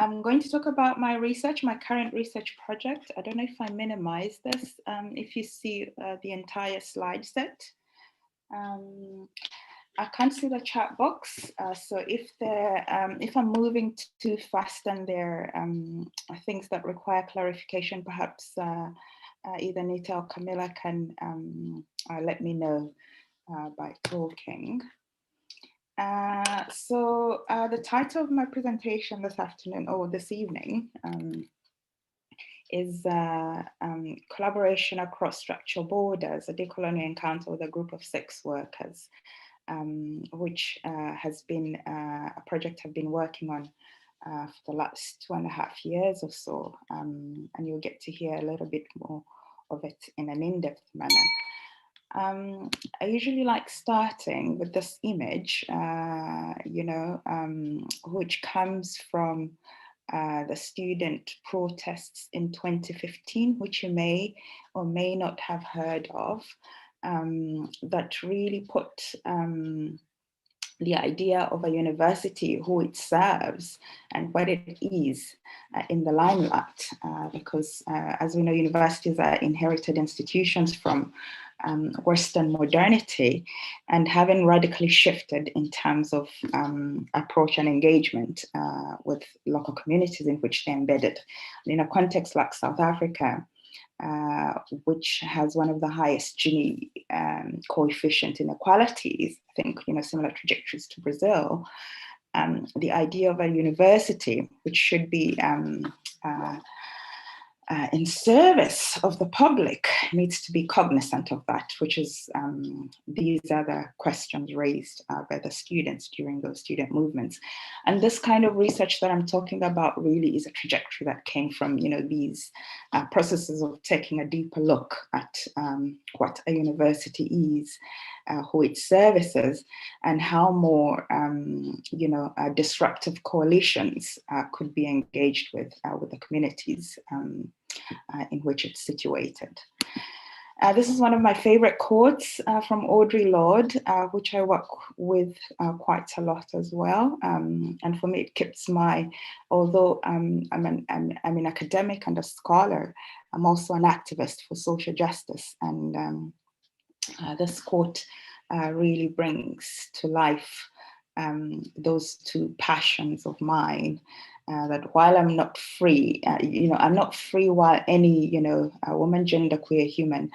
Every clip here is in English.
I'm going to talk about my research, my current research project. I don't know if I minimize this, if you see the entire slide set. I can't see the chat box, so if I'm moving too fast and there are things that require clarification, perhaps either Nita or Camilla can let me know by talking. So the title of my presentation this afternoon or this evening is Collaboration Across Structural Borders, a decolonial encounter with a group of sex workers, which has been a project I've been working on for the last 2.5 years or so. And you'll get to hear a little bit more of it in an in-depth manner. I usually like starting with this image, which comes from the student protests in 2015, which you may or may not have heard of, that really put the idea of a university, who it serves and what it is in the limelight, because as we know, universities are inherited institutions from Western modernity, and having radically shifted in terms of approach and engagement with local communities in which they're embedded. In a context like South Africa, which has one of the highest Gini coefficient inequalities, I think, similar trajectories to Brazil, the idea of a university, which should be in service of the public, needs to be cognizant of that, which is these are the questions raised by the students during those student movements. And this kind of research that I'm talking about really is a trajectory that came from, these processes of taking a deeper look at what a university is, who it services, and how more, disruptive coalitions could be engaged with the communities in which it's situated. This is one of my favorite quotes from Audre Lorde, which I work with quite a lot as well. And for me, it keeps although I'm an academic and a scholar, I'm also an activist for social justice. And this quote really brings to life those two passions of mine. That while I'm not free, I'm not free while any, a woman, genderqueer human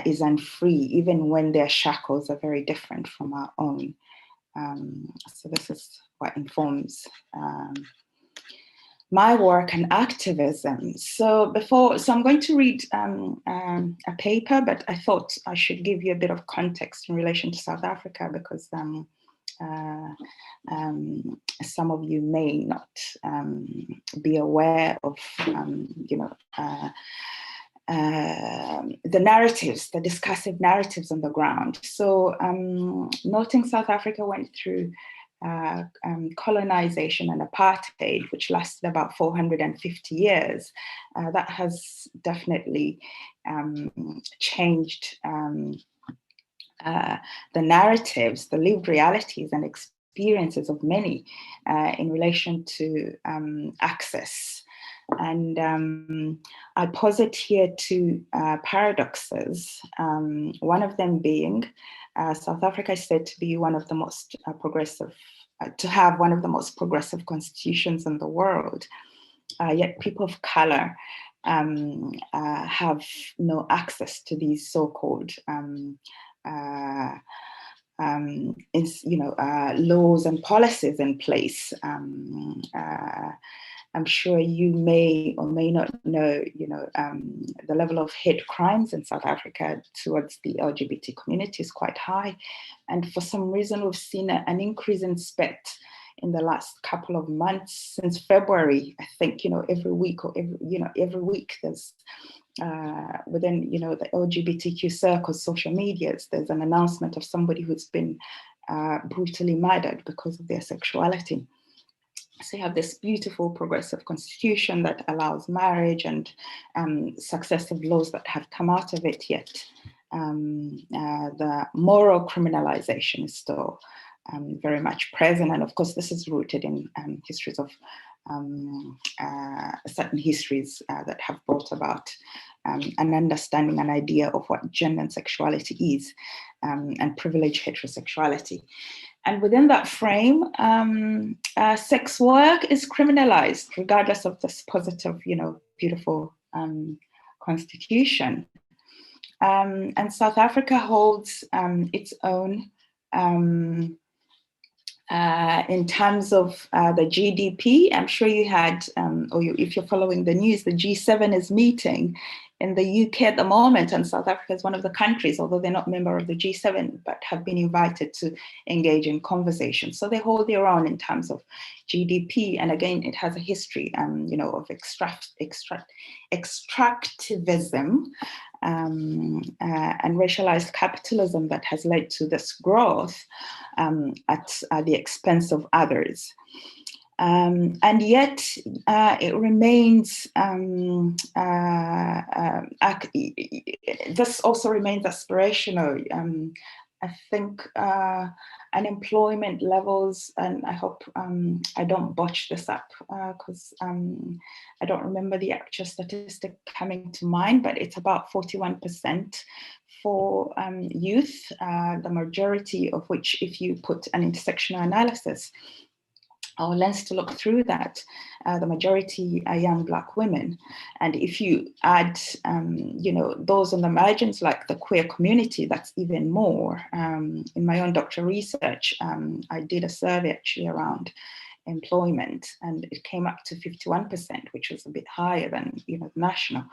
is unfree, even when their shackles are very different from our own. So this is what informs my work and activism. So I'm going to read a paper, but I thought I should give you a bit of context in relation to South Africa, because some of you may not be aware of, the narratives, the discursive narratives on the ground. So noting South Africa went through colonization and apartheid, which lasted about 450 years, that has definitely changed the narratives, the lived realities and experiences of many in relation to access. And I posit here two paradoxes, one of them being South Africa is said to be one of the most progressive, to have one of the most progressive constitutions in the world, yet people of color have no access to these so-called laws and policies in place. I'm sure you may or may not know, the level of hate crimes in South Africa towards the LGBT community is quite high. And for some reason, we've seen an increase in spect in the last couple of months. Since February, I think, every week there's within, the LGBTQ circles, social medias, there's an announcement of somebody who's been brutally murdered because of their sexuality. So you have this beautiful progressive constitution that allows marriage and successive laws that have come out of it, yet the moral criminalization is still very much present. And of course, this is rooted in histories of certain histories that have brought about an understanding, an idea of what gender and sexuality is, and privileged heterosexuality. And within that frame, sex work is criminalized, regardless of this positive, beautiful constitution. And South Africa holds its own in terms of the GDP. I'm sure you had, if you're following the news, the G7 is meeting in the UK at the moment, and South Africa is one of the countries, although they're not a member of the G7, but have been invited to engage in conversations. So they hold their own in terms of GDP. And again, it has a history, of extractivism and racialized capitalism that has led to this growth at the expense of others. And yet it remains, this also remains aspirational. I think unemployment levels, and I hope I don't botch this up because I don't remember the actual statistic coming to mind, but it's about 41% for youth, the majority of which, if you put an intersectional analysis or lens to look through that, the majority are young Black women. And if you add, those on the margins, like the queer community, that's even more. In my own doctoral research, I did a survey actually around employment, and it came up to 51%, which was a bit higher than, national.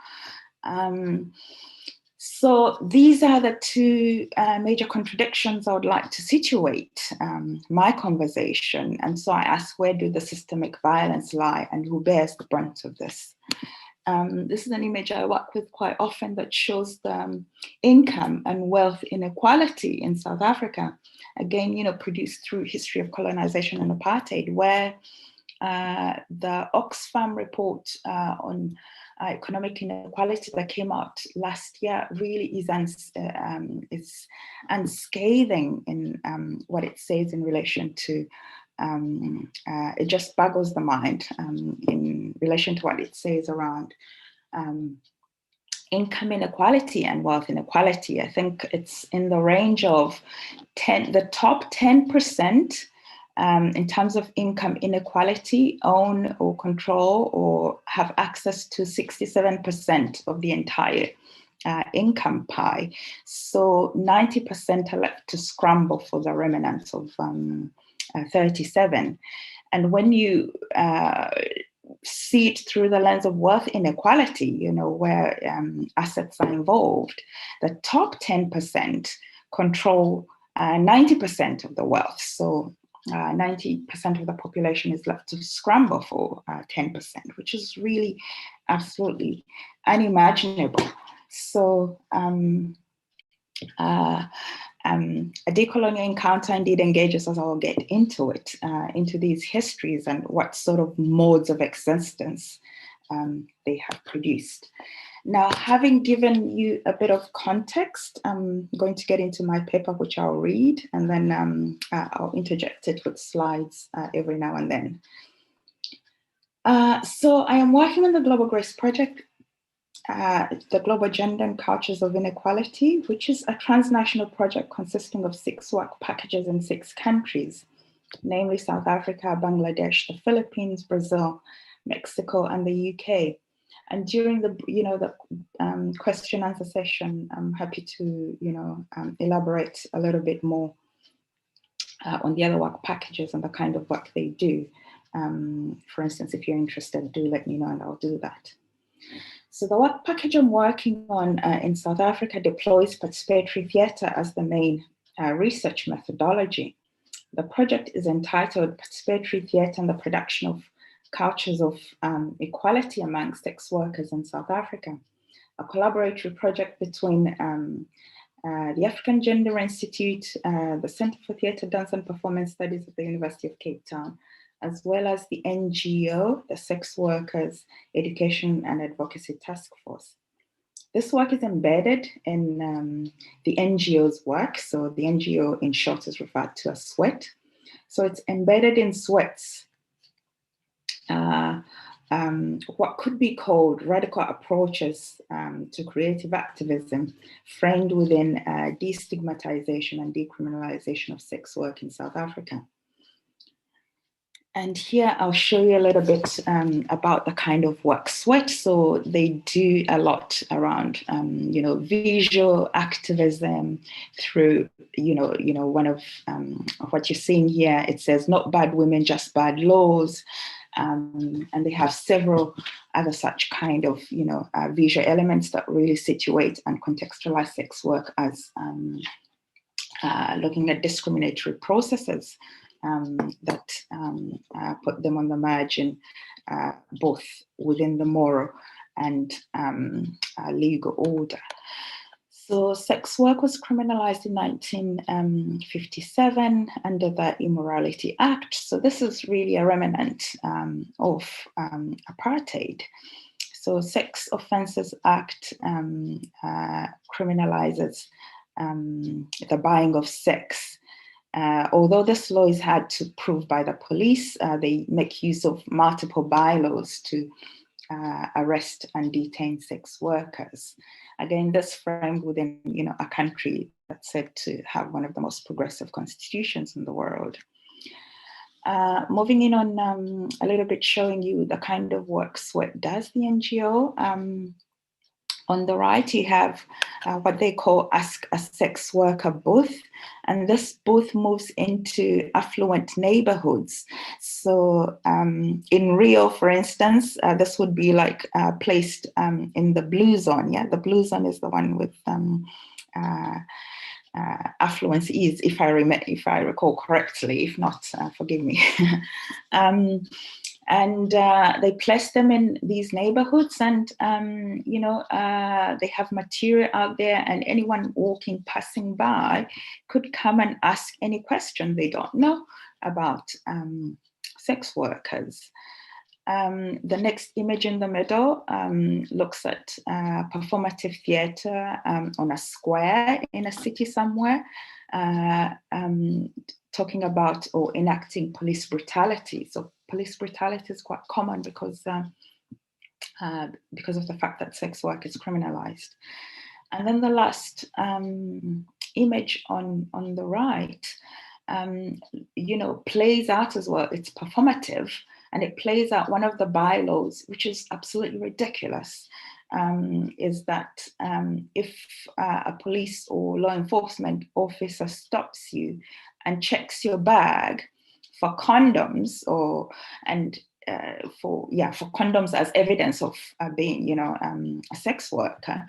So these are the two major contradictions I would like to situate my conversation. And so I ask, where do the systemic violence lie, and who bears the brunt of this? This is an image I work with quite often that shows the income and wealth inequality in South Africa. Again, produced through history of colonization and apartheid, where the Oxfam report on economic inequality that came out last year really is unscathing in what it says in relation to, it just boggles the mind in relation to what it says around income inequality and wealth inequality. I think it's in the range of the top 10%. In terms of income inequality, own or control or have access to 67% of the entire income pie. So 90% are left to scramble for the remnants of 37. And when you see it through the lens of wealth inequality, where assets are involved, the top 10% control 90% of the wealth. So 90% of the population is left to scramble for 10%, which is really absolutely unimaginable. So a decolonial encounter indeed engages us. I'll get into it, into these histories and what sort of modes of existence they have produced. Now, having given you a bit of context, I'm going to get into my paper, which I'll read, and then I'll interject it with slides every now and then. So I am working on the Global Grace Project, the Global Gender and Cultures of Inequality, which is a transnational project consisting of 6 work packages in 6 countries, namely South Africa, Bangladesh, the Philippines, Brazil, Mexico, and the UK. And during the question answer session, I'm happy to elaborate a little bit more on the other work packages and the kind of work they do. For instance, if you're interested, do let me know and I'll do that. So the work package I'm working on in South Africa deploys participatory theatre as the main research methodology. The project is entitled Participatory Theatre and the Production of Cultures of Equality Amongst Sex Workers in South Africa, a collaboratory project between the African Gender Institute, the Centre for Theatre, Dance and Performance Studies at the University of Cape Town, as well as the NGO, the Sex Workers Education and Advocacy Task Force. This work is embedded in the NGO's work. So the NGO in short is referred to as SWET, So it's embedded in sweats, what could be called radical approaches to creative activism framed within destigmatization and decriminalization of sex work in South Africa. And here I'll show you a little bit about the kind of work Sweat. So they do a lot around, visual activism through, one of what you're seeing here. It says "Not bad women, just bad laws," and they have several other such kind of, visual elements that really situate and contextualize sex work as looking at discriminatory processes that put them on the margin, both within the moral and legal order. So sex work was criminalized in 1957 under the Immorality Act. So this is really a remnant of apartheid. So Sex Offences Act criminalizes the buying of sex. Although this law is hard to prove by the police, they make use of multiple bylaws to arrest and detain sex workers. Again, this framed within, a country that's said to have one of the most progressive constitutions in the world. Moving in on a little bit, showing you the kind of work Sweat does, the NGO. On the right, you have what they call Ask a Sex Worker booth, and this booth moves into affluent neighborhoods. So in Rio, for instance, this would be like placed in the blue zone. Yeah, the blue zone is the one with affluence ease, if I recall correctly. If not, forgive me. And they place them in these neighborhoods, and they have material out there, and anyone passing by could come and ask any question they don't know about sex workers. The next image in the middle looks at performative theatre on a square in a city somewhere, talking about or enacting police brutality. So police brutality is quite common because of the fact that sex work is criminalized. And then the last image on the right, plays out as well. It's performative, and it plays out one of the bylaws, which is absolutely ridiculous, is that if a police or law enforcement officer stops you and checks your bag for condoms for condoms as evidence of being, a sex worker,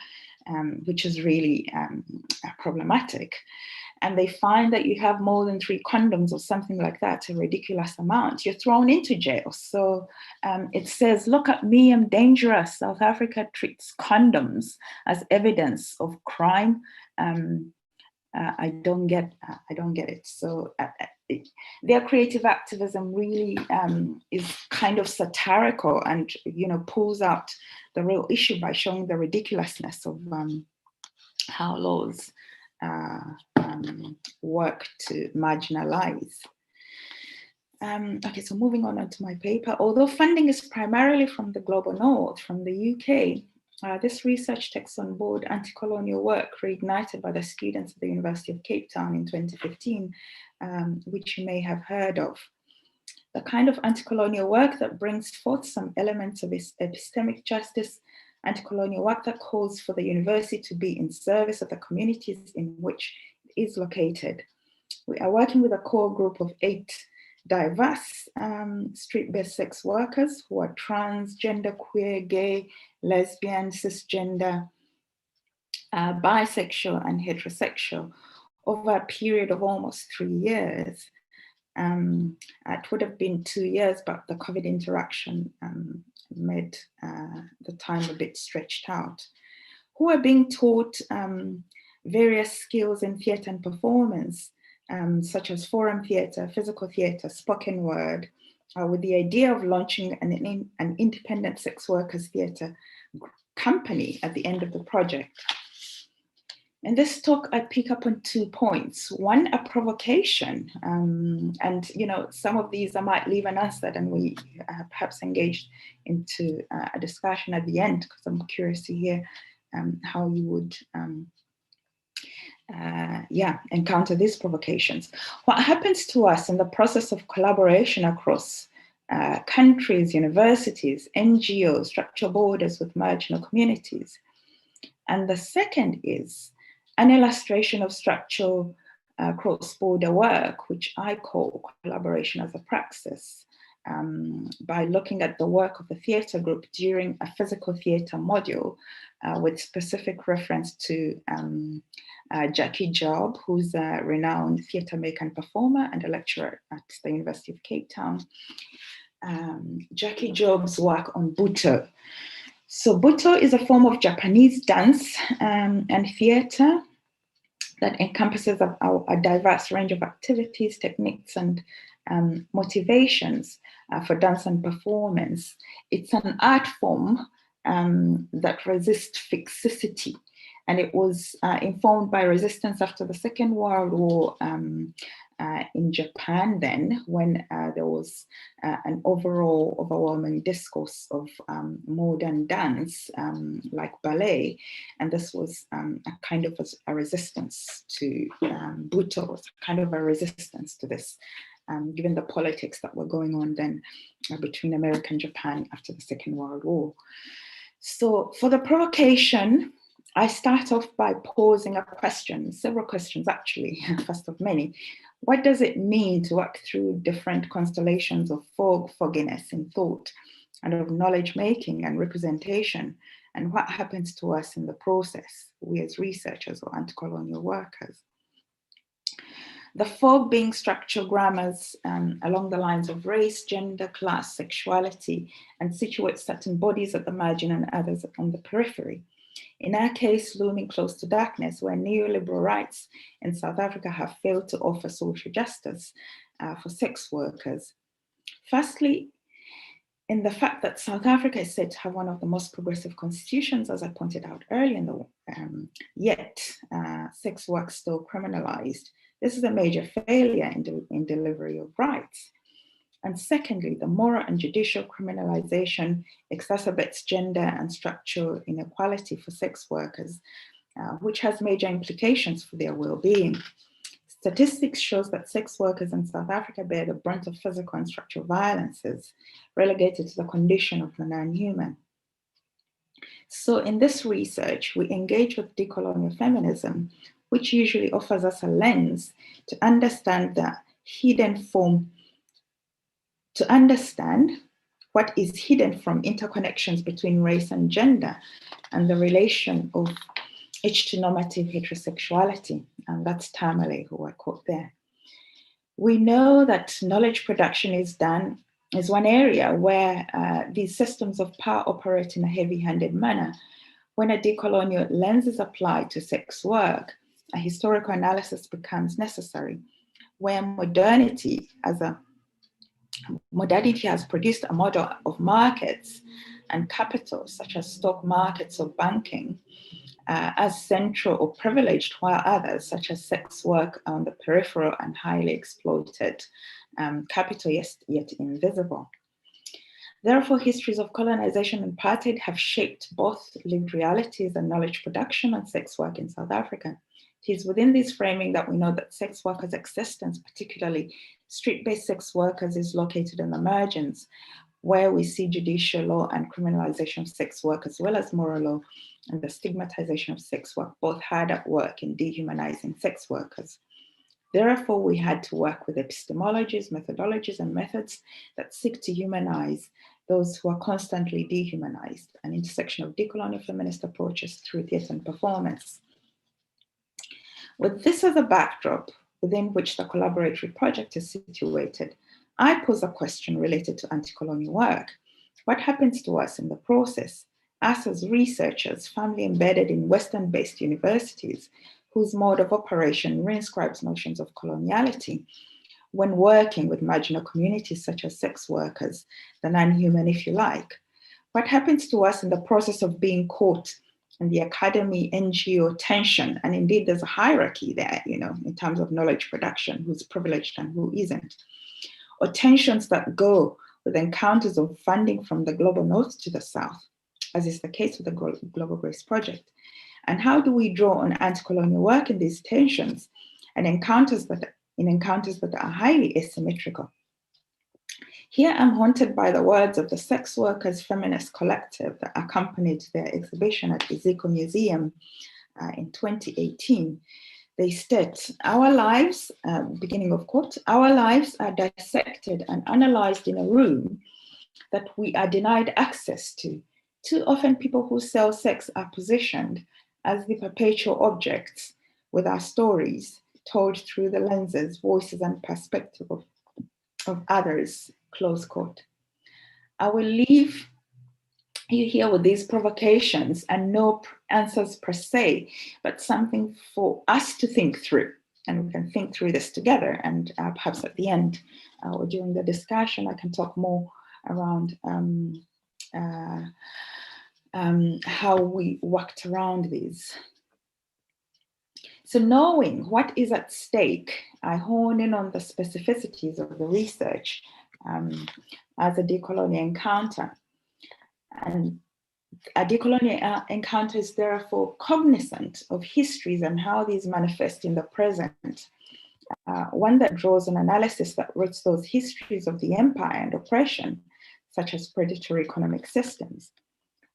which is really problematic, and they find that you have more than 3 condoms or something like that, a ridiculous amount, you're thrown into jail. So it says, "Look at me, I'm dangerous. South Africa treats condoms as evidence of crime." I don't get it. So their creative activism really is kind of satirical, and pulls out the real issue by showing the ridiculousness of how laws work to marginalize. Okay, so moving on to my paper. Although funding is primarily from the global north, from the UK, this research takes on board anti-colonial work reignited by the students at the University of Cape Town in 2015, which you may have heard of. The kind of anti-colonial work that brings forth some elements of epistemic justice, anti-colonial work that calls for the university to be in service of the communities in which it is located. We are working with a core group of 8 diverse street-based sex workers who are trans, genderqueer, gay, lesbian, cisgender, bisexual, and heterosexual over a period of almost 3 years. It would have been 2 years, but the COVID interaction made the time a bit stretched out, who are being taught various skills in theatre and performance, such as forum theatre, physical theatre, spoken word, with the idea of launching an independent sex workers theatre company at the end of the project. In this talk, I pick up on 2 points. One, a provocation, and some of these I might leave unanswered, and we perhaps engage into a discussion at the end, because I'm curious to hear how you would encounter these provocations. What happens to us in the process of collaboration across countries, universities, NGOs, structural borders with marginal communities? And the second is an illustration of structural cross-border work, which I call collaboration as a praxis, by looking at the work of a theatre group during a physical theatre module with specific reference to Jackie Job, who's a renowned theatre maker and performer and a lecturer at the University of Cape Town. Jackie Job's work on Buto. So Buto is a form of Japanese dance and theatre that encompasses a diverse range of activities, techniques, and motivations for dance and performance. It's an art form that resists fixicity, and it was informed by resistance after the Second World War in Japan then, when there was an overall overwhelming discourse of modern dance, like ballet, and this was a kind of a resistance to Buto, was kind of a resistance to this, given the politics that were going on then between America and Japan after the Second World War. So for the provocation, I start off by posing a question, several questions actually, first of many. What does it mean to work through different constellations of fogginess in thought and of knowledge making and representation? And what happens to us in the process, we as researchers or anti-colonial workers? The fog being structural grammars along the lines of race, gender, class, sexuality, and situate certain bodies at the margin and others on the periphery. In our case, looming close to darkness, where neoliberal rights in South Africa have failed to offer social justice for sex workers. Firstly, in the fact that South Africa is said to have one of the most progressive constitutions, as I pointed out earlier, yet sex work is still criminalized. This is a major failure in delivery of rights. And secondly, the moral and judicial criminalization exacerbates gender and structural inequality for sex workers, which has major implications for their well-being. Statistics shows that sex workers in South Africa bear the brunt of physical and structural violences, relegated to the condition of the non-human. So in this research, we engage with decolonial feminism, which usually offers us a lens to understand the hidden form, to understand what is hidden from interconnections between race and gender and the relation of each to normative heterosexuality. And that's Tamale, who I quote there. We know that knowledge production is one area where these systems of power operate in a heavy-handed manner. When a decolonial lens is applied to sex work, a historical analysis becomes necessary, where modernity has produced a model of markets and capital, such as stock markets or banking, as central or privileged, while others, such as sex work, are on the peripheral and highly exploited, capital yet invisible. Therefore, histories of colonization and apartheid have shaped both lived realities and knowledge production on sex work in South Africa. It is within this framing that we know that sex workers' existence, particularly street-based sex workers, is located in the margins, where we see judicial law and criminalization of sex work, as well as moral law and the stigmatization of sex work, both hard at work in dehumanizing sex workers. Therefore, we had to work with epistemologies, methodologies, and methods that seek to humanize those who are constantly dehumanized, an intersection of decolonial feminist approaches through theatre and performance. With this as a backdrop within which the collaboratory project is situated, I pose a question related to anti-colonial work. What happens to us in the process? Us as researchers, firmly embedded in Western-based universities, whose mode of operation reinscribes notions of coloniality, when working with marginal communities such as sex workers, the non-human, if you like. What happens to us in the process of being caught and the academy NGO tension. And indeed, there's a hierarchy there, you know, in terms of knowledge production, who's privileged and who isn't. Or tensions that go with encounters of funding from the global north to the south, as is the case with the Global Grace Project. And how do we draw on anti-colonial work in these tensions and encounters that are highly asymmetrical? Here I'm haunted by the words of the sex workers feminist collective that accompanied their exhibition at Iziko Museum in 2018. They state, our lives, beginning of quote, our lives are dissected and analyzed in a room that we are denied access to. Too often people who sell sex are positioned as the perpetual objects with our stories told through the lenses, voices, and perspective of others, close quote. I will leave you here with these provocations and no answers per se, but something for us to think through. And we can think through this together. And perhaps at the end or during the discussion, I can talk more around how we worked around these. So knowing what is at stake, I hone in on the specificities of the research as a decolonial encounter. And a decolonial encounter is therefore cognizant of histories and how these manifest in the present. One that draws an analysis that roots those histories of the empire and oppression, such as predatory economic systems.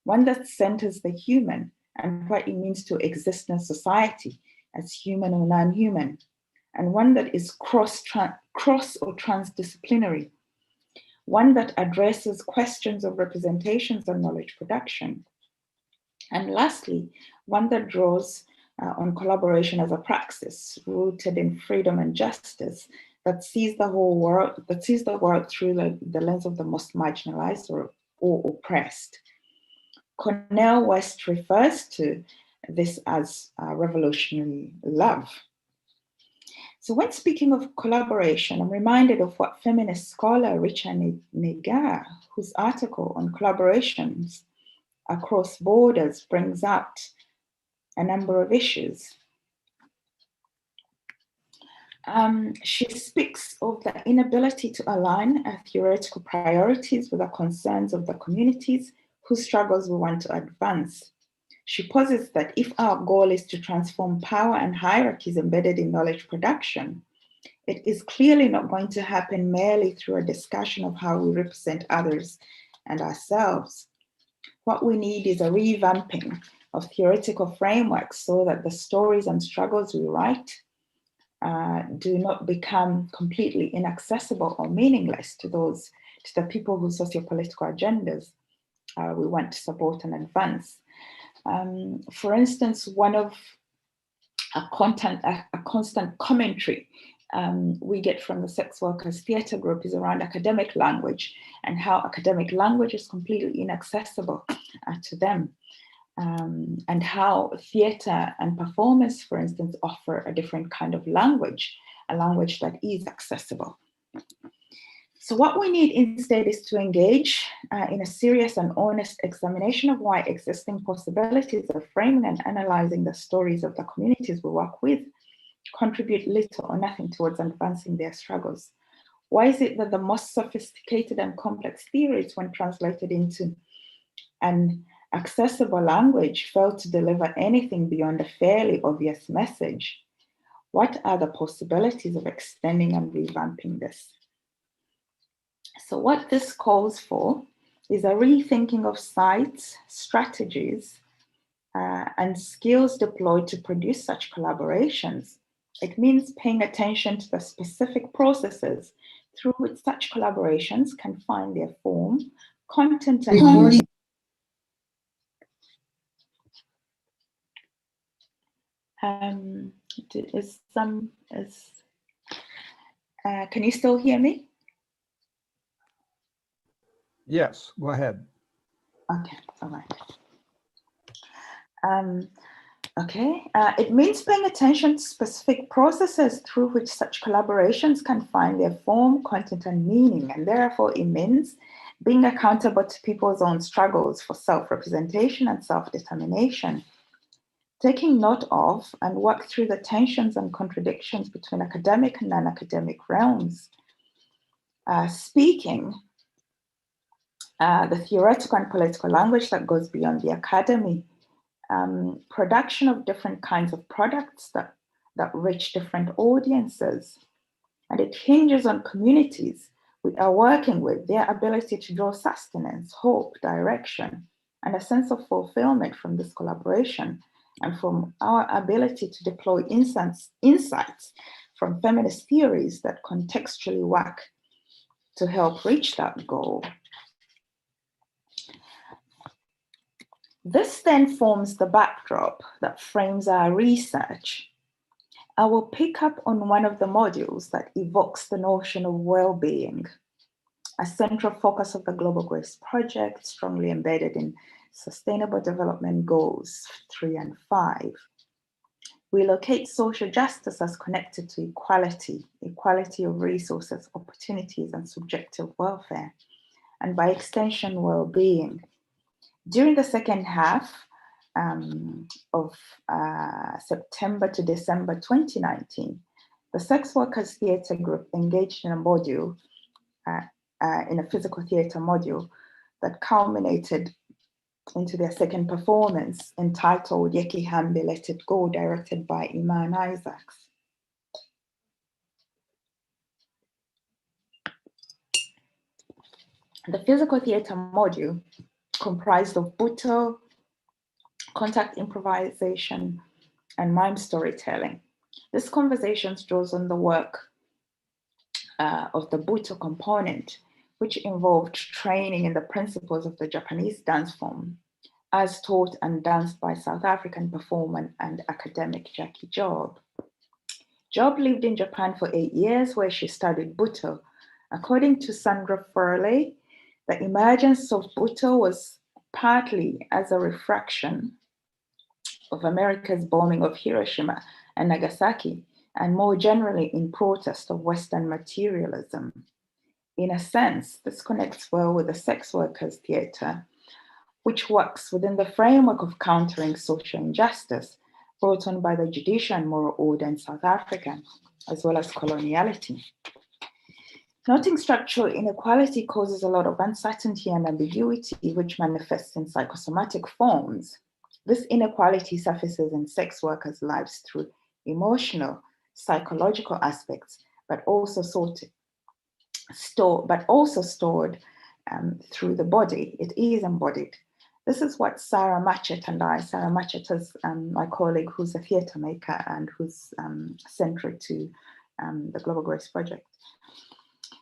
One that centers the human and what it means to exist in society as human or non-human. And one that is cross or transdisciplinary. One that addresses questions of representations and knowledge production. And lastly, one that draws on collaboration as a praxis rooted in freedom and justice that sees the whole world, through the lens of the most marginalized or oppressed. Cornel West refers to this as revolutionary love. So when speaking of collaboration, I'm reminded of what feminist scholar Richard Negar, whose article on collaborations across borders brings out a number of issues. She speaks of the inability to align theoretical priorities with the concerns of the communities whose struggles we want to advance. She posits that if our goal is to transform power and hierarchies embedded in knowledge production, it is clearly not going to happen merely through a discussion of how we represent others and ourselves. What we need is a revamping of theoretical frameworks so that the stories and struggles we write do not become completely inaccessible or meaningless to the people whose sociopolitical agendas we want to support and advance. For instance, one of a constant commentary we get from the sex workers theatre group is around academic language and how academic language is completely inaccessible to them. And how theatre and performance, for instance, offer a different kind of language, a language that is accessible. So what we need instead is to engage in a serious and honest examination of why existing possibilities of framing and analyzing the stories of the communities we work with contribute little or nothing towards advancing their struggles. Why is it that the most sophisticated and complex theories, when translated into an accessible language, fail to deliver anything beyond a fairly obvious message? What are the possibilities of extending and revamping this? So what this calls for is a rethinking of sites, strategies, and skills deployed to produce such collaborations. It means paying attention to the specific processes through which such collaborations can find their form, content, and meaning. Can you still hear me? Yes, go ahead. Okay, all right. It means paying attention to specific processes through which such collaborations can find their form, content, and meaning. And therefore, it means being accountable to people's own struggles for self-representation and self-determination. taking note of and work through the tensions and contradictions between academic and non-academic realms, speaking the theoretical and political language that goes beyond the academy, production of different kinds of products that reach different audiences. And it hinges on communities we are working with, their ability to draw sustenance, hope, direction, and a sense of fulfillment from this collaboration, and from our ability to deploy insights from feminist theories that contextually work to help reach that goal. This then forms the backdrop that frames our research. I will pick up on one of the modules that evokes the notion of well-being, a central focus of the Global Grace Project, strongly embedded in Sustainable Development Goals 3 and 5. We locate social justice as connected to equality, equality of resources, opportunities, and subjective welfare, and by extension, well-being. During the second half of September to December 2019, the Sex Workers Theatre Group engaged in a module, in a physical theatre module that culminated into their second performance entitled Yeki Hambe Let It Go, directed by Iman Isaacs. The physical theatre module comprised of buto, contact improvisation, and mime storytelling. This conversation draws on the work of the buto component, which involved training in the principles of the Japanese dance form, as taught and danced by South African performer and academic Jackie Job. Job lived in Japan for 8 years, where she studied buto. According to Sandra Furley, the emergence of buto was partly as a refraction of America's bombing of Hiroshima and Nagasaki, and more generally in protest of Western materialism. In a sense, this connects well with the sex workers theatre, which works within the framework of countering social injustice brought on by the judicial and moral order in South Africa, as well as coloniality. Noting structural inequality causes a lot of uncertainty and ambiguity, which manifests in psychosomatic forms. This inequality surfaces in sex workers' lives through emotional, psychological aspects, but also stored through the body. It is embodied. This is what Sarah Matchett and Sarah Matchett is my colleague who's a theatre maker and who's central to the Global Grace Project.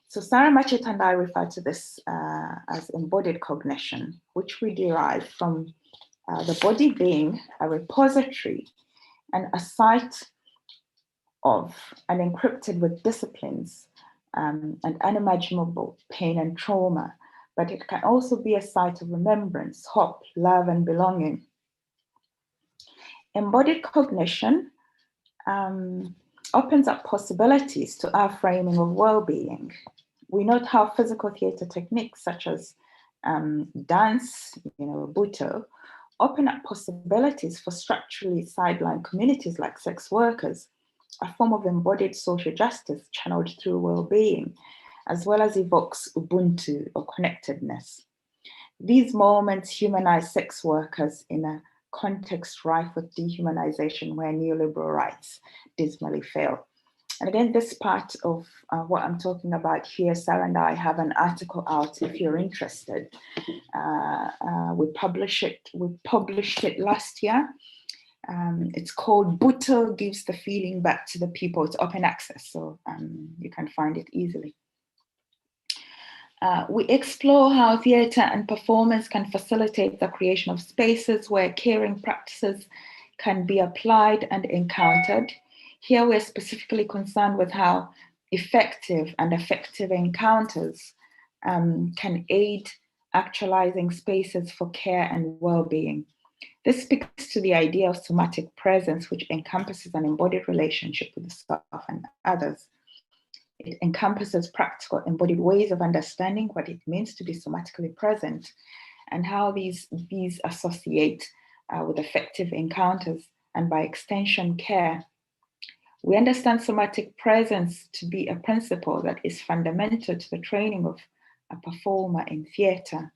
So Sarah Matchett and I refer to this as embodied cognition, which we derive from the body being a repository and a site of and encrypted with disciplines and unimaginable pain and trauma, but it can also be a site of remembrance, hope, love, and belonging. Embodied cognition opens up possibilities to our framing of well-being. We note how physical theatre techniques such as dance, buto, open up possibilities for structurally sidelined communities like sex workers, a form of embodied social justice channeled through well-being, as well as evokes Ubuntu or connectedness. These moments humanize sex workers in a context rife with dehumanization where neoliberal rights dismally fail. And again, this part of what I'm talking about here, Sarah and I have an article out if you're interested. We published it last year. It's called Buto Gives the Feeling Back to the People. It's open access, so you can find it easily. We explore how theatre and performance can facilitate the creation of spaces where caring practices can be applied and encountered. Here we're specifically concerned with how effective and effective encounters can aid actualizing spaces for care and well-being. This speaks to the idea of somatic presence, which encompasses an embodied relationship with the self and others. It encompasses practical embodied ways of understanding what it means to be somatically present and how these associate with effective encounters and by extension, care. We understand somatic presence to be a principle that is fundamental to the training of a performer in theatre.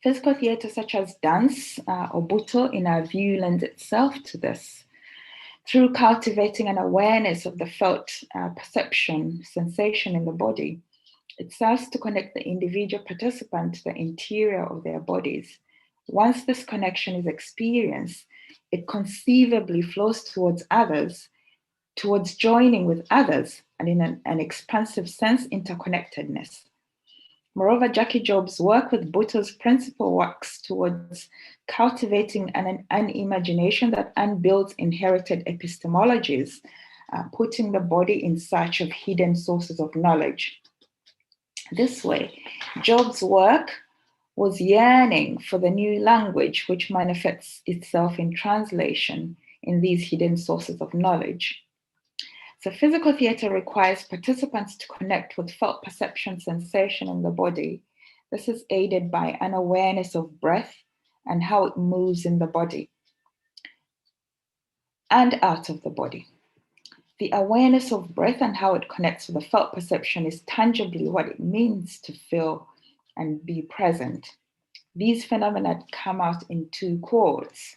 Physical theatre such as dance or buto, in our view, lends itself to this through cultivating an awareness of the felt perception, sensation in the body. It serves to connect the individual participant to the interior of their bodies. Once this connection is experienced, it conceivably flows towards others, towards joining with others, and in an expansive sense, interconnectedness. Moreover, Jackie Job's work with Buto's principle works towards cultivating an imagination that unbuilds inherited epistemologies, putting the body in search of hidden sources of knowledge. This way, Job's work was yearning for the new language which manifests itself in translation in these hidden sources of knowledge. So physical theatre requires participants to connect with felt perception sensation in the body. This is aided by an awareness of breath and how it moves in the body and out of the body. The awareness of breath and how it connects with the felt perception is tangibly what it means to feel and be present. These phenomena come out in two quotes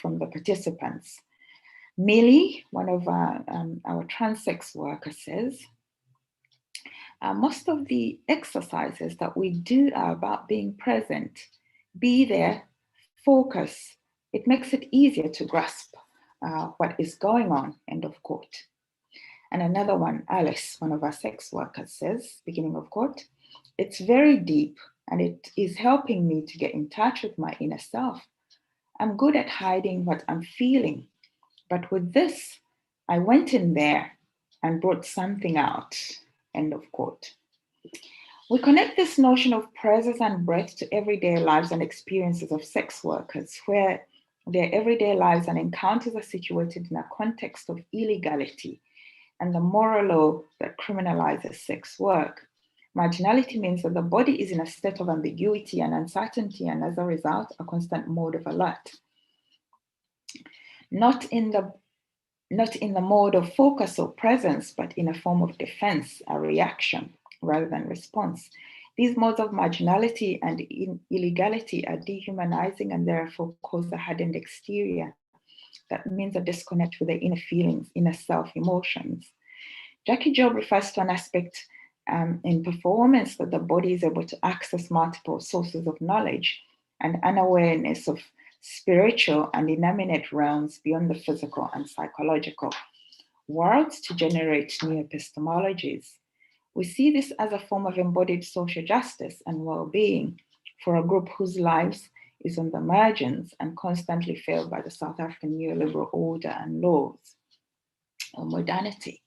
from the participants. Millie, one of our transsex workers, says, most of the exercises that we do are about being present, be there, focus. It makes it easier to grasp what is going on, end of quote. And another one, Alice, one of our sex workers, says, beginning of quote, it's very deep and it is helping me to get in touch with my inner self. I'm good at hiding what I'm feeling, but with this, I went in there and brought something out, end of quote. We connect this notion of presence and breath to everyday lives and experiences of sex workers, where their everyday lives and encounters are situated in a context of illegality and the moral law that criminalizes sex work. Marginality means that the body is in a state of ambiguity and uncertainty, and as a result, a constant mode of alert. Not in the mode of focus or presence, but in a form of defense, a reaction rather than response. These modes of marginality and illegality are dehumanizing and therefore cause a hardened exterior. That means a disconnect with the inner feelings, inner self, emotions. Jackie Job refers to an aspect in performance that the body is able to access multiple sources of knowledge and an awareness of spiritual and inanimate realms beyond the physical and psychological worlds to generate new epistemologies. We see this as a form of embodied social justice and well-being for a group whose lives is on the margins and constantly failed by the South African neoliberal order and laws or modernity.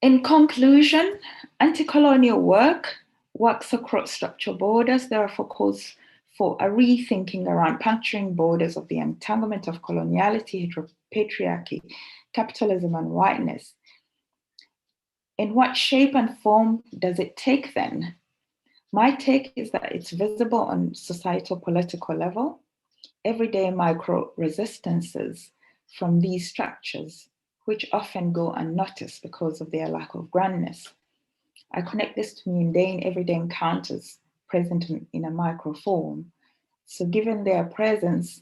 In conclusion, anti-colonial work works across structural borders, therefore calls for a rethinking around puncturing borders of the entanglement of coloniality, patriarchy, capitalism, and whiteness. In what shape and form does it take then? My take is that it's visible on societal political level, everyday micro resistances from these structures, which often go unnoticed because of their lack of grandness. I connect this to mundane everyday encounters present in a micro form. So given their presence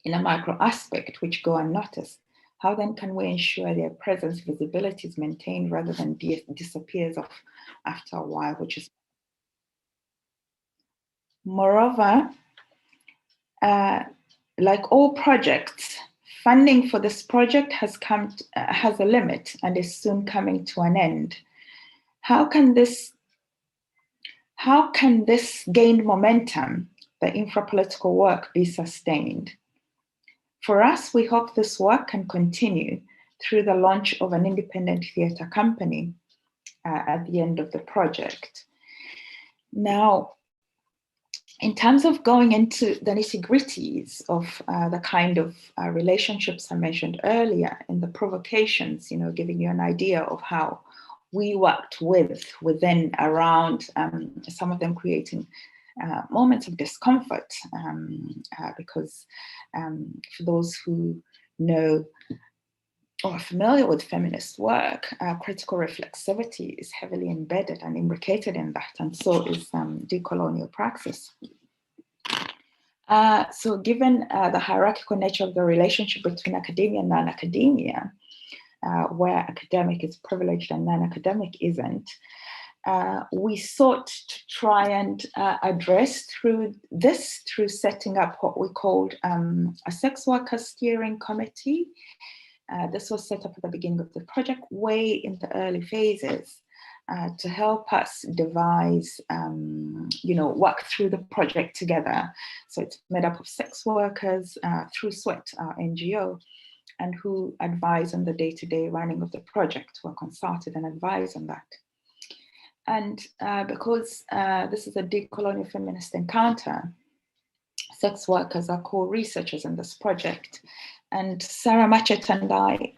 in a micro aspect which go unnoticed, how then can we ensure their presence visibility is maintained rather than disappears off after a while, which is moreover, like all projects, funding for this project has a limit and is soon coming to an end. How can this gained momentum, the infra-political work, be sustained? For us, we hope this work can continue through the launch of an independent theatre company at the end of the project. Now, in terms of going into the nitty-gritties of the kind of relationships I mentioned earlier in the provocations, giving you an idea of how we worked within, around, some of them creating moments of discomfort, because for those who know or are familiar with feminist work, critical reflexivity is heavily embedded and imbricated in that, and so is decolonial praxis. So given the hierarchical nature of the relationship between academia and non-academia, where academic is privileged and non-academic isn't, we sought to try and address through setting up what we called a sex worker steering committee. This was set up at the beginning of the project, way in the early phases, to help us devise, work through the project together. So it's made up of sex workers through SWET, our NGO, and who advise on the day-to-day running of the project, who are consulted and advise on that. And because this is a decolonial feminist encounter, sex workers are core researchers in this project. And Sarah Machet and I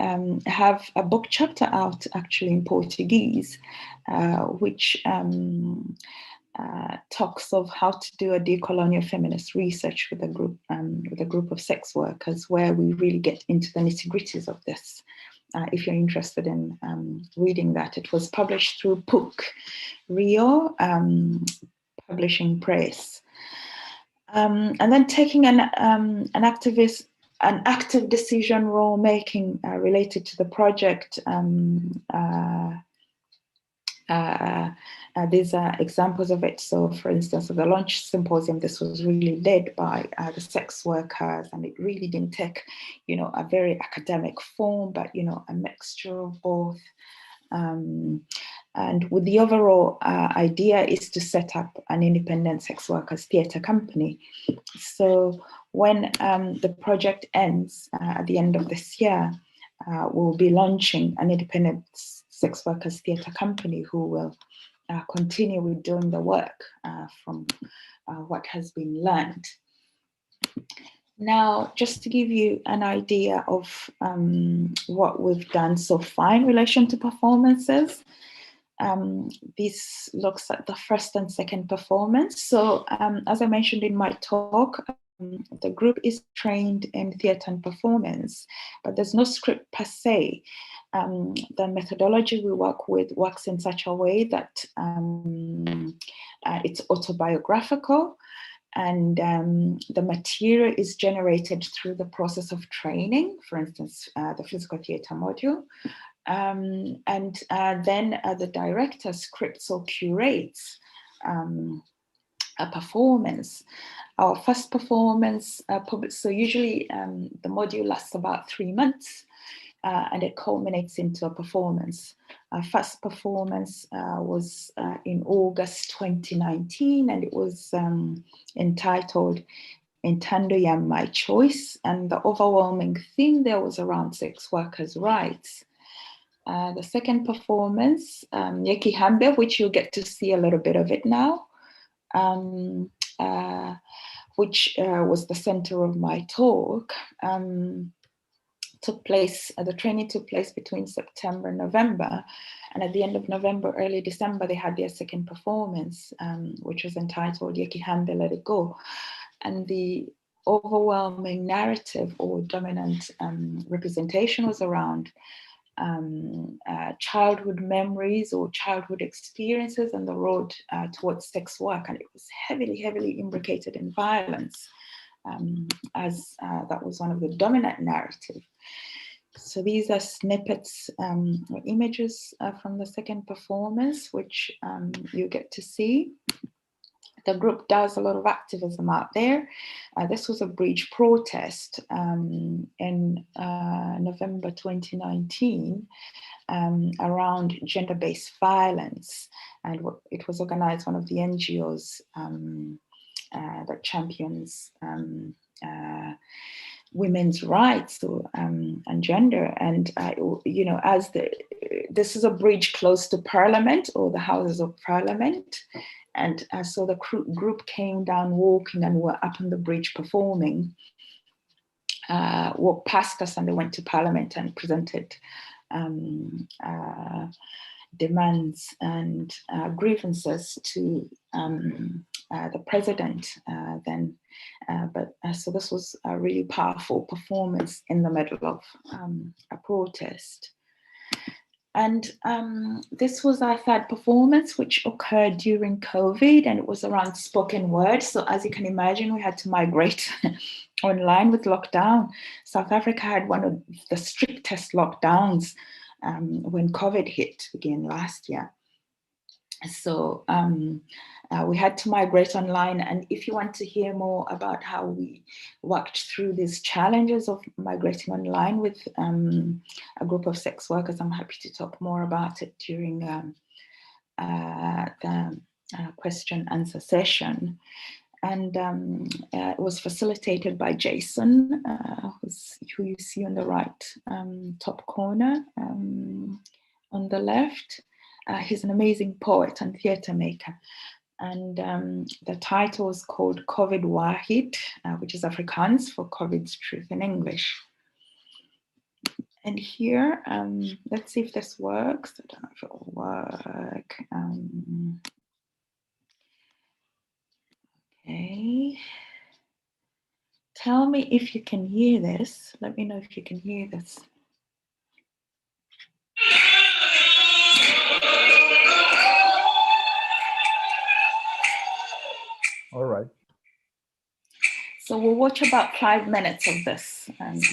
have a book chapter out actually in Portuguese, which talks of how to do a decolonial feminist research with a group of sex workers, where we really get into the nitty-gritties of this. If you're interested in reading that, it was published through PUC Rio Publishing Press. And then taking an active decision role making related to the project. These are examples of it. So for instance, of the launch symposium, this was really led by the sex workers, and it really didn't take, a very academic form, but, a mixture of both. And with the overall idea is to set up an independent sex workers theatre company. So when the project ends at the end of this year, we'll be launching an independent sex workers theatre company who will continue with doing the work from what has been learned. Now, just to give you an idea of what we've done so far in relation to performances, this looks at the first and second performance. So as I mentioned in my talk, the group is trained in theatre and performance, but there's no script per se. The methodology we work with works in such a way that it's autobiographical, and the material is generated through the process of training, for instance, the physical theatre module. And then the director scripts or curates a performance. Our first performance, so usually the module lasts about 3 months, and it culminates into a performance. Our first performance was in August 2019, and it was entitled Intando Ya My Choice, and the overwhelming theme there was around sex workers' rights. The second performance, Yeki Hambe, which you'll get to see a little bit of it now, which was the center of my talk, the training took place between September and November. And at the end of November, early December, they had their second performance, which was entitled Yeki Hambe, Let It Go. And the overwhelming narrative or dominant representation was around childhood memories or childhood experiences and the road towards sex work. And it was heavily, heavily imbricated in violence, as that was one of the dominant narrative. So these are snippets or images from the second performance, which you get to see. The group does a lot of activism out there. This was a bridge protest in November 2019 around gender-based violence. And it was organized one of the NGOs that champions women's rights and gender. And, this is a bridge close to Parliament or the Houses of Parliament. And so the group came down walking and were up on the bridge performing, walked past us, and they went to Parliament and presented demands and grievances to the president then. So this was a really powerful performance in the middle of a protest. And this was our third performance, which occurred during COVID, and it was around spoken word. So as you can imagine, we had to migrate online with lockdown. South Africa had one of the strictest lockdowns when COVID hit again last year. So we had to migrate online. And if you want to hear more about how we worked through these challenges of migrating online with a group of sex workers, I'm happy to talk more about it during the question answer session. And it was facilitated by Jason, who you see on the right top corner on the left. He's an amazing poet and theatre maker. And the title is called COVID Wahid, which is Afrikaans for COVID's Truth in English. And here, let's see if this works. I don't know if it will work. Okay. Tell me if you can hear this. Let me know if you can hear this. All right. So we'll watch about 5 minutes of this. And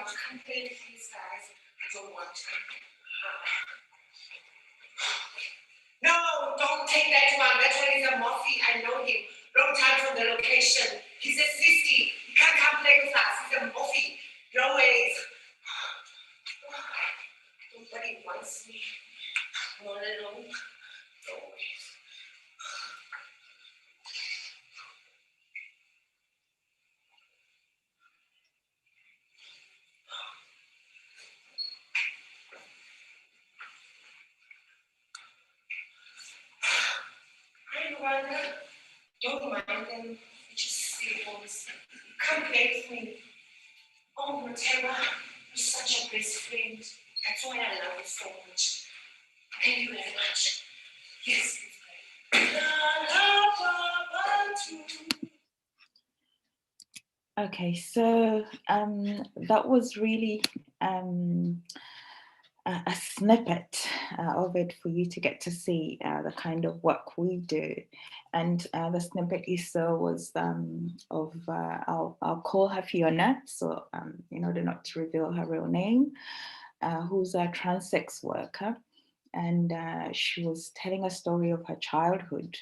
want to complain with these guys. I don't want to. No, don't take that one. That one is a Murphy. I know him. Wrong time from the location. He's a sissy. He can't come play with us. He's a Murphy. No ways. Nobody wants me. All alone. No ways. Don't mind them, just silly boys. Come play with me. Oh, Matera, you're such a best friend. That's why I love you so much. Thank you very much. Yes, Okay, so that was really a snippet of it for you to get to see the kind of work we do. And the snippet you saw was of, I'll call her Fiona, so in order not to reveal her real name, who's a trans-sex worker. And she was telling a story of her childhood.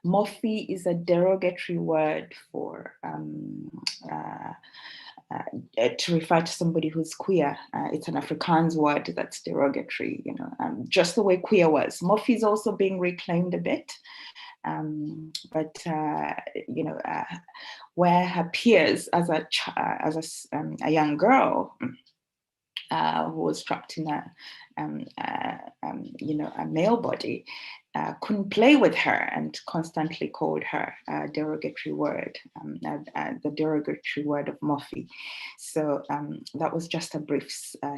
Mofi is a derogatory word for to refer to somebody who's queer. It's an Afrikaans word that's derogatory, you know, just the way queer was. Mofi is also being reclaimed a bit, but you know, where her peers as a young girl who was trapped in a you know, a male body, couldn't play with her and constantly called her a derogatory word, the derogatory word of Mofi. So that was just a brief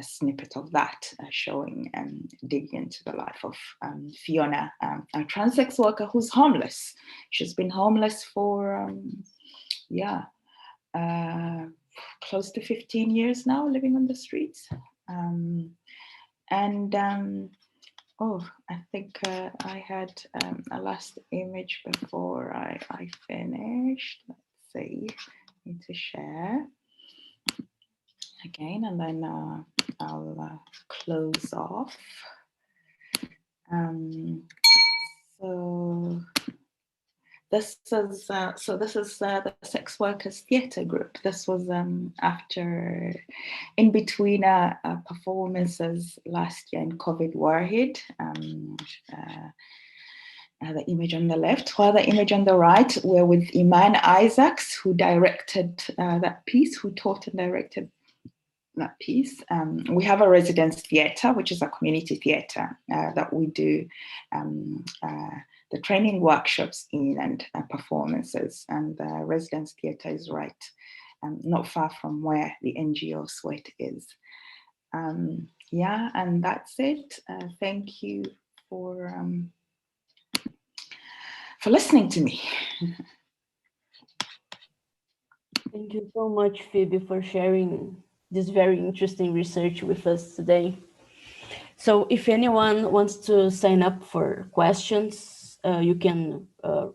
snippet of that, showing and digging into the life of Fiona, a trans-sex worker who's homeless. She's been homeless for, yeah, close to 15 years now, living on the streets. Oh, I think I had a last image before I finished. Let's see, need to share again, and then I'll close off. So this is the Sex Workers Theatre Group. This was after, in between performances last year in COVID Warhead. The image on the left, while the image on the right were with Iman Isaacs, who directed that piece, who taught and directed that piece. We have a residence theatre, which is a community theatre that we do the training workshops in and performances, and the residence theatre is right not far from where the NGO Sweat is. Yeah, and that's it. Thank you for listening to me. Thank you so much, Phoebe, for sharing this very interesting research with us today. So if anyone wants to sign up for questions, you can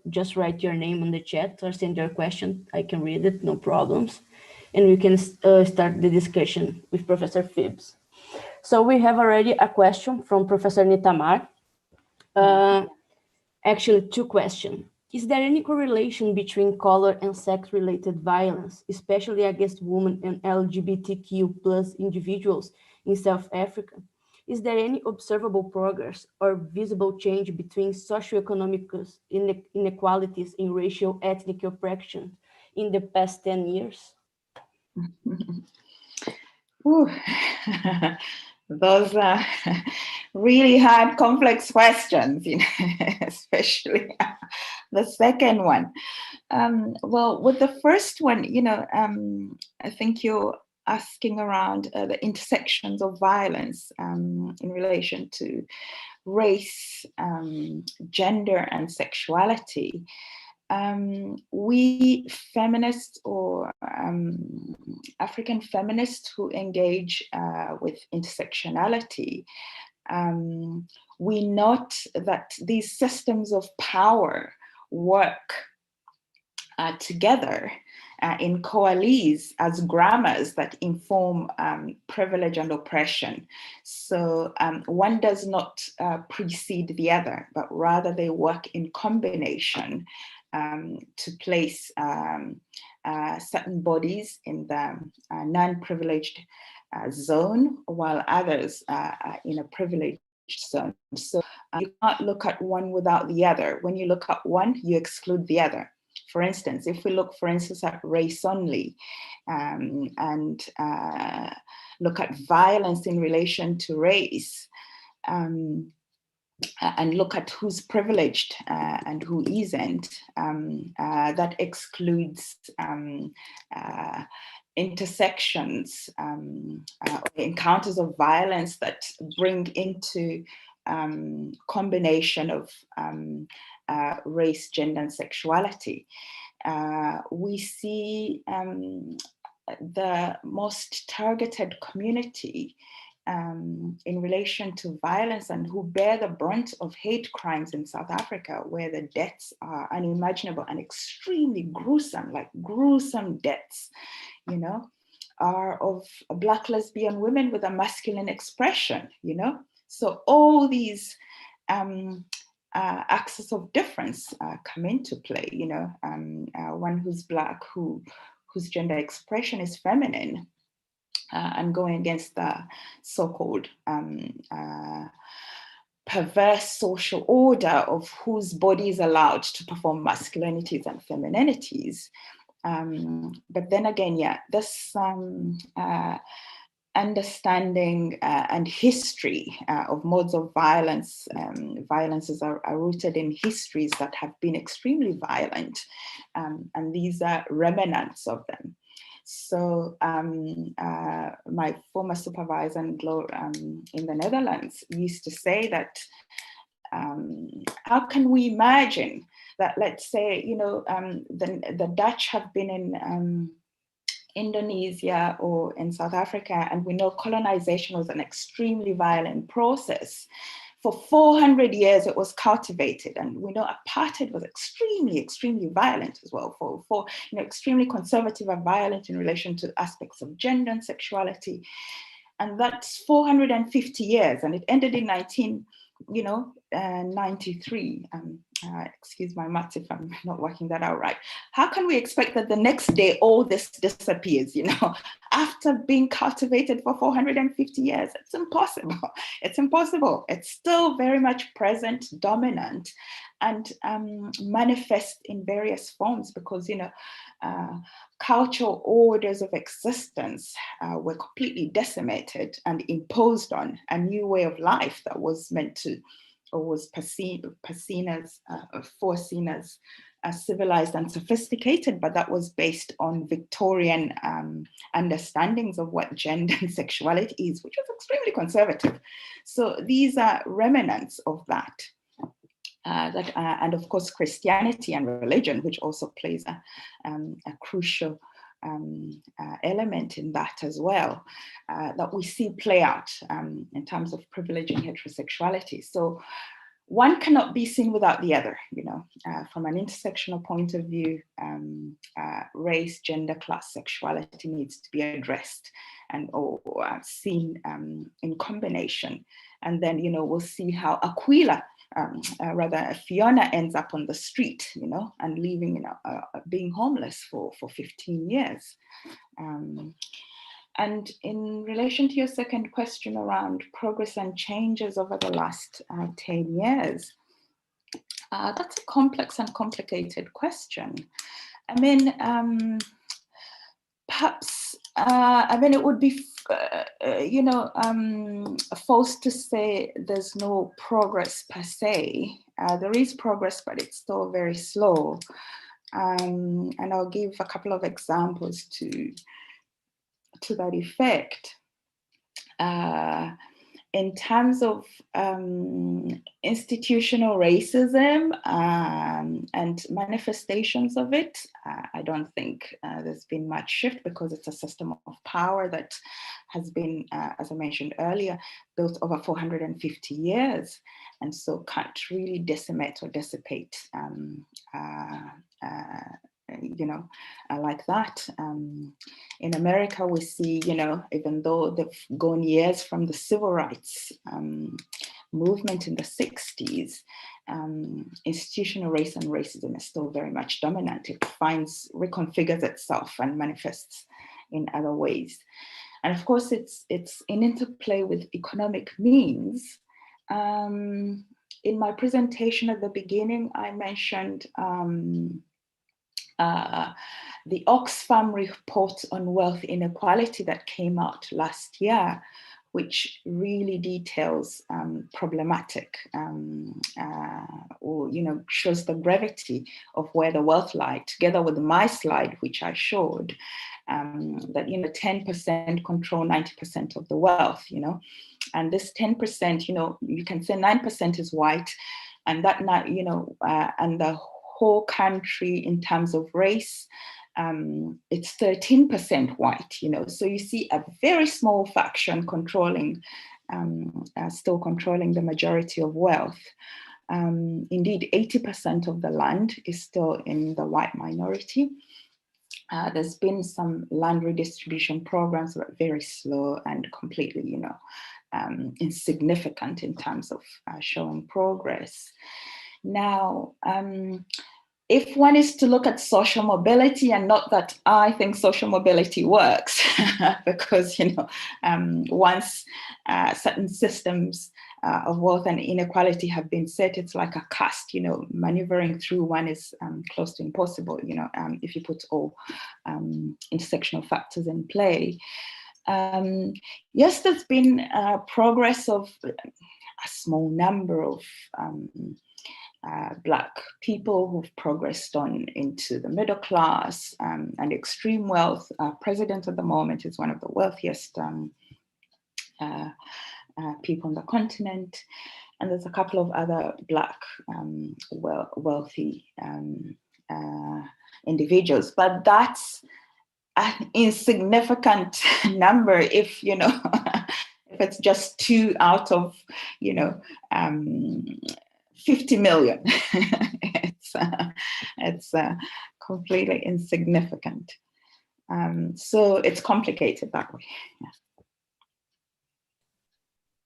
just write your name on the chat or send your question. I can read it, no problems. And we can start the discussion with Professor Phoebe. So we have already a question from Professor Nitamar. Actually, two questions. Is there any correlation between color and sex-related violence, especially against women and LGBTQ plus individuals in South Africa? Is there any observable progress or visible change between socioeconomic inequalities in racial ethnic oppression in the past 10 years? Those are really hard, complex questions, you know, especially the second one. Well, with the first one, you know, I think you're asking around the intersections of violence in relation to race, gender, and sexuality. We feminists or African feminists who engage with intersectionality, we note that these systems of power work together in coalesce as grammars that inform privilege and oppression. So one does not precede the other, but rather they work in combination to place certain bodies in the non-privileged zone, while others are in a privileged zone. So you can't look at one without the other. When you look at one, you exclude the other. For instance, if we look, for instance, at race only and look at violence in relation to race, and look at who's privileged and who isn't, that excludes intersections, encounters of violence that bring into combination of race, gender, and sexuality. We see the most targeted community in relation to violence and who bear the brunt of hate crimes in South Africa, where the deaths are unimaginable and extremely gruesome, like gruesome deaths, you know, are of Black lesbian women with a masculine expression, you know. So all these axes of difference come into play, you know, one who's Black, whose gender expression is feminine, and going against the so-called perverse social order of whose body is allowed to perform masculinities and femininities. But then again, yeah, this understanding and history of modes of violence, violences are rooted in histories that have been extremely violent, and these are remnants of them. So my former supervisor in the Netherlands used to say that, how can we imagine that, let's say, you know, the Dutch have been in Indonesia or in South Africa, and we know colonization was an extremely violent process. For 400 years, it was cultivated, and we know apartheid was extremely, extremely violent as well. For you know, extremely conservative and violent in relation to aspects of gender and sexuality, and that's 450 years, and it ended in 93. Excuse my maths if I'm not working that out right. How can we expect that the next day all this disappears, you know, after being cultivated for 450 years? It's impossible. It's impossible. It's still very much present, dominant, and manifest in various forms because, you know, cultural orders of existence were completely decimated and imposed on a new way of life that was meant to, or was foreseen as civilized and sophisticated, but that was based on Victorian understandings of what gender and sexuality is, which was extremely conservative. So these are remnants of that. And of course, Christianity and religion, which also plays a crucial element in that as well, that we see play out in terms of privileging heterosexuality. So one cannot be seen without the other, you know, from an intersectional point of view. Race, gender, class, sexuality needs to be addressed and or seen in combination. And then, you know, we'll see how Aquila, rather Fiona, ends up on the street, you know, and leaving, you know, being homeless for 15 years. And in relation to your second question around progress and changes over the last 10 years, that's a complex and complicated question. I mean, perhaps, I mean, it would be, you know, false to say there's no progress per se. There is progress, but it's still very slow. And I'll give a couple of examples to that effect. In terms of institutional racism and manifestations of it, I don't think there's been much shift because it's a system of power that has been, as I mentioned earlier, built over 450 years, and so can't really decimate or dissipate like that. In America, we see, even though they've gone years from the civil rights movement in the 60s, institutional race and racism is still very much dominant. It reconfigures itself and manifests in other ways. And of course, it's in interplay with economic means. In my presentation at the beginning, I mentioned the Oxfam report on wealth inequality that came out last year, which really details problematic or shows the gravity of where the wealth lie, together with my slide, which I showed, that 10% control 90% of the wealth, and this 10%, you can say 9% is white, and that and the whole country in terms of race, it's 13% white, so you see a very small faction still controlling the majority of wealth. Indeed, 80% of the land is still in the white minority. There's been some land redistribution programs, but very slow and completely, insignificant in terms of showing progress. Now, if one is to look at social mobility, and not that I think social mobility works, because once certain systems of wealth and inequality have been set, it's like a cast. Maneuvering through one is close to impossible. If you put all intersectional factors in play. Yes, there's been progress of a small number of Black people who've progressed on into the middle class and extreme wealth. Our president at the moment is one of the wealthiest people on the continent. And there's a couple of other Black wealthy individuals, but that's an insignificant number if, if it's just 2 out of, 50 million. it's completely insignificant. So it's complicated that way. Yeah.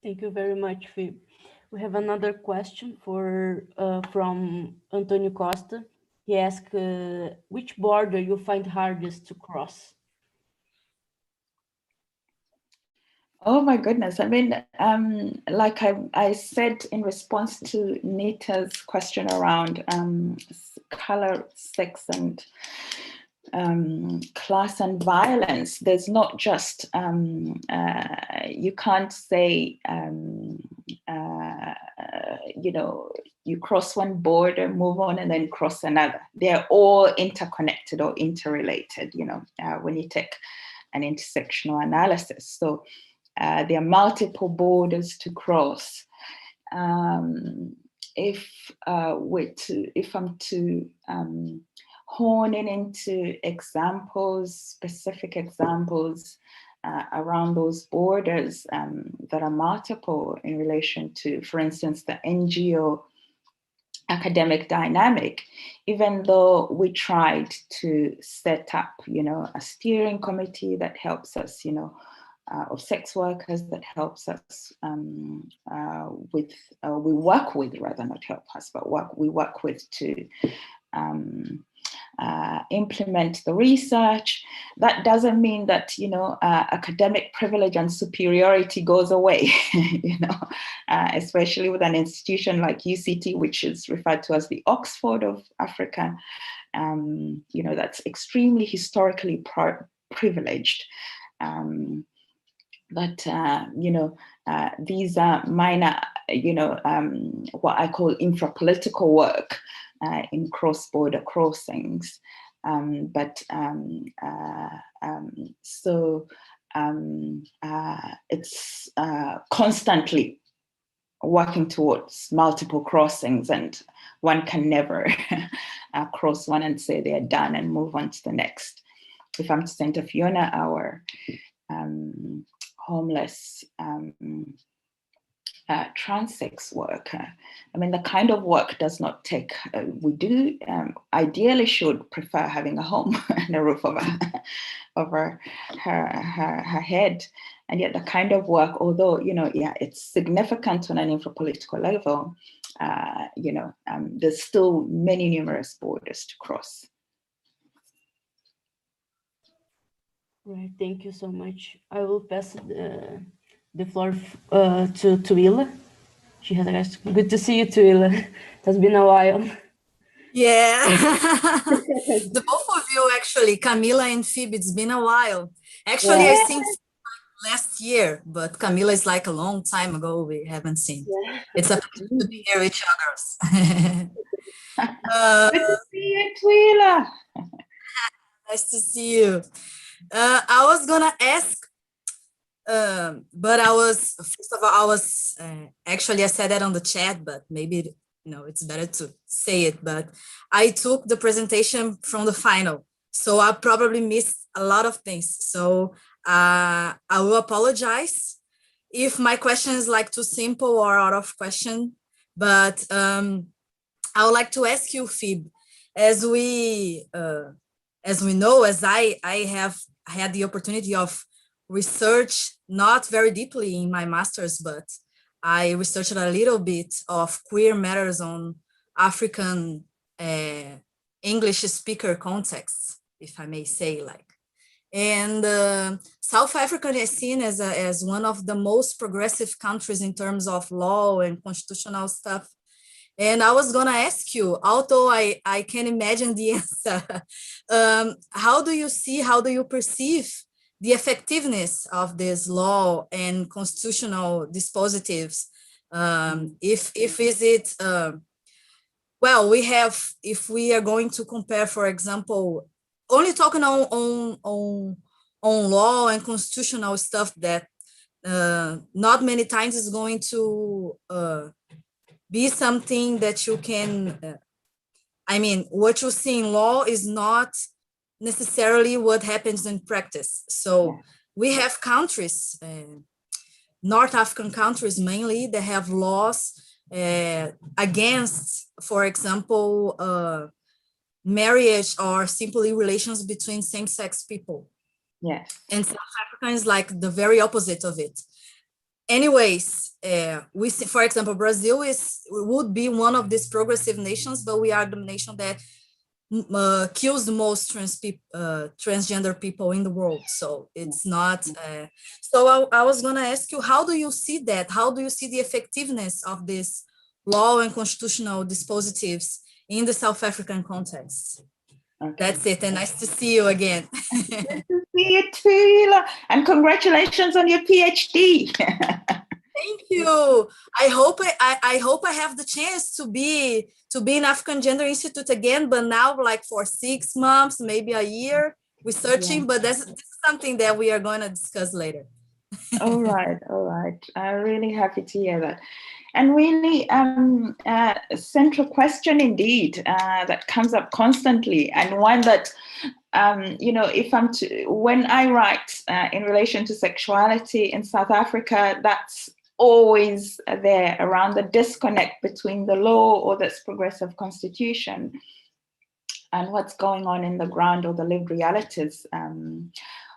Thank you very much, Phoebe. We have another question from Antonio Costa. He asked, which border you find hardest to cross? Oh my goodness. I mean, like I said in response to Nita's question around color, sex, and class and violence, there's not just, you can't say, you cross one border, move on, and then cross another. They're all interconnected or interrelated, when you take an intersectional analysis. So there are multiple borders to cross. If I'm to hone in into examples, specific examples around those borders that are multiple in relation to, for instance, the NGO academic dynamic, even though we tried to set up, a steering committee that helps us, of sex workers that helps us we work with, rather not help us, but we work with to implement the research. That doesn't mean that, academic privilege and superiority goes away, especially with an institution like UCT, which is referred to as the Oxford of Africa, that's extremely historically privileged. But these are minor, what I call infrapolitical work in cross-border crossings. It's constantly working towards multiple crossings, and one can never cross one and say they're done and move on to the next. If I'm to St. Fiona, our homeless trans-sex worker. I mean, the kind of work does not take, we do ideally should prefer having a home and a roof over her head. And yet the kind of work, although, it's significant on an infrapolitical level, there's still many numerous borders to cross. Right, thank you so much. I will pass the floor to Tuila. She has asked. Good to see you, Tuila. It has been a while. Yeah, the both of you actually, Camila and Phoebe, it's been a while. Actually, Yeah. I think last year, but Camila is like a long time ago we haven't seen. Yeah. It's a pleasure to be here with others. Good to see you, Tuila. Nice to see you. I was gonna ask, but first of all, actually, I said that on the chat, but maybe, it's better to say it, but I took the presentation from the final, so I probably missed a lot of things. So I will apologize if my question is like too simple or out of question, but I would like to ask you, Phoebe, as we know, as I have had the opportunity of research, not very deeply in my master's, but I researched a little bit of queer matters on African English speaker contexts, if I may say, and South Africa is seen as one of the most progressive countries in terms of law and constitutional stuff. And I was going to ask you, although I can imagine the answer, how do you perceive the effectiveness of this law and constitutional dispositives? If we are going to compare, for example, only talking on law and constitutional stuff that not many times is going to be something that you can, what you see in law is not necessarily what happens in practice. So we have countries, North African countries mainly, that have laws against, for example, marriage or simply relations between same-sex people. Yes. And South Africa is like the very opposite of it. Anyways, we see, for example, Brazil would be one of these progressive nations, but we are the nation that kills the most transgender people in the world. So it's not. So I was going to ask you, how do you see that? How do you see the effectiveness of this law and constitutional dispositives in the South African context? Okay. That's it, and nice to see you again. Good to see you too, and congratulations on your PhD. Thank you. I hope I have the chance to be in African Gender Institute again, but now like for 6 months, maybe a year researching. Yeah. But this is something that we are going to discuss later. All right. I'm really happy to hear that. And really, a central question indeed that comes up constantly, and one that, when I write in relation to sexuality in South Africa, that's always there, around the disconnect between the law or this progressive constitution and what's going on in the ground, or the lived realities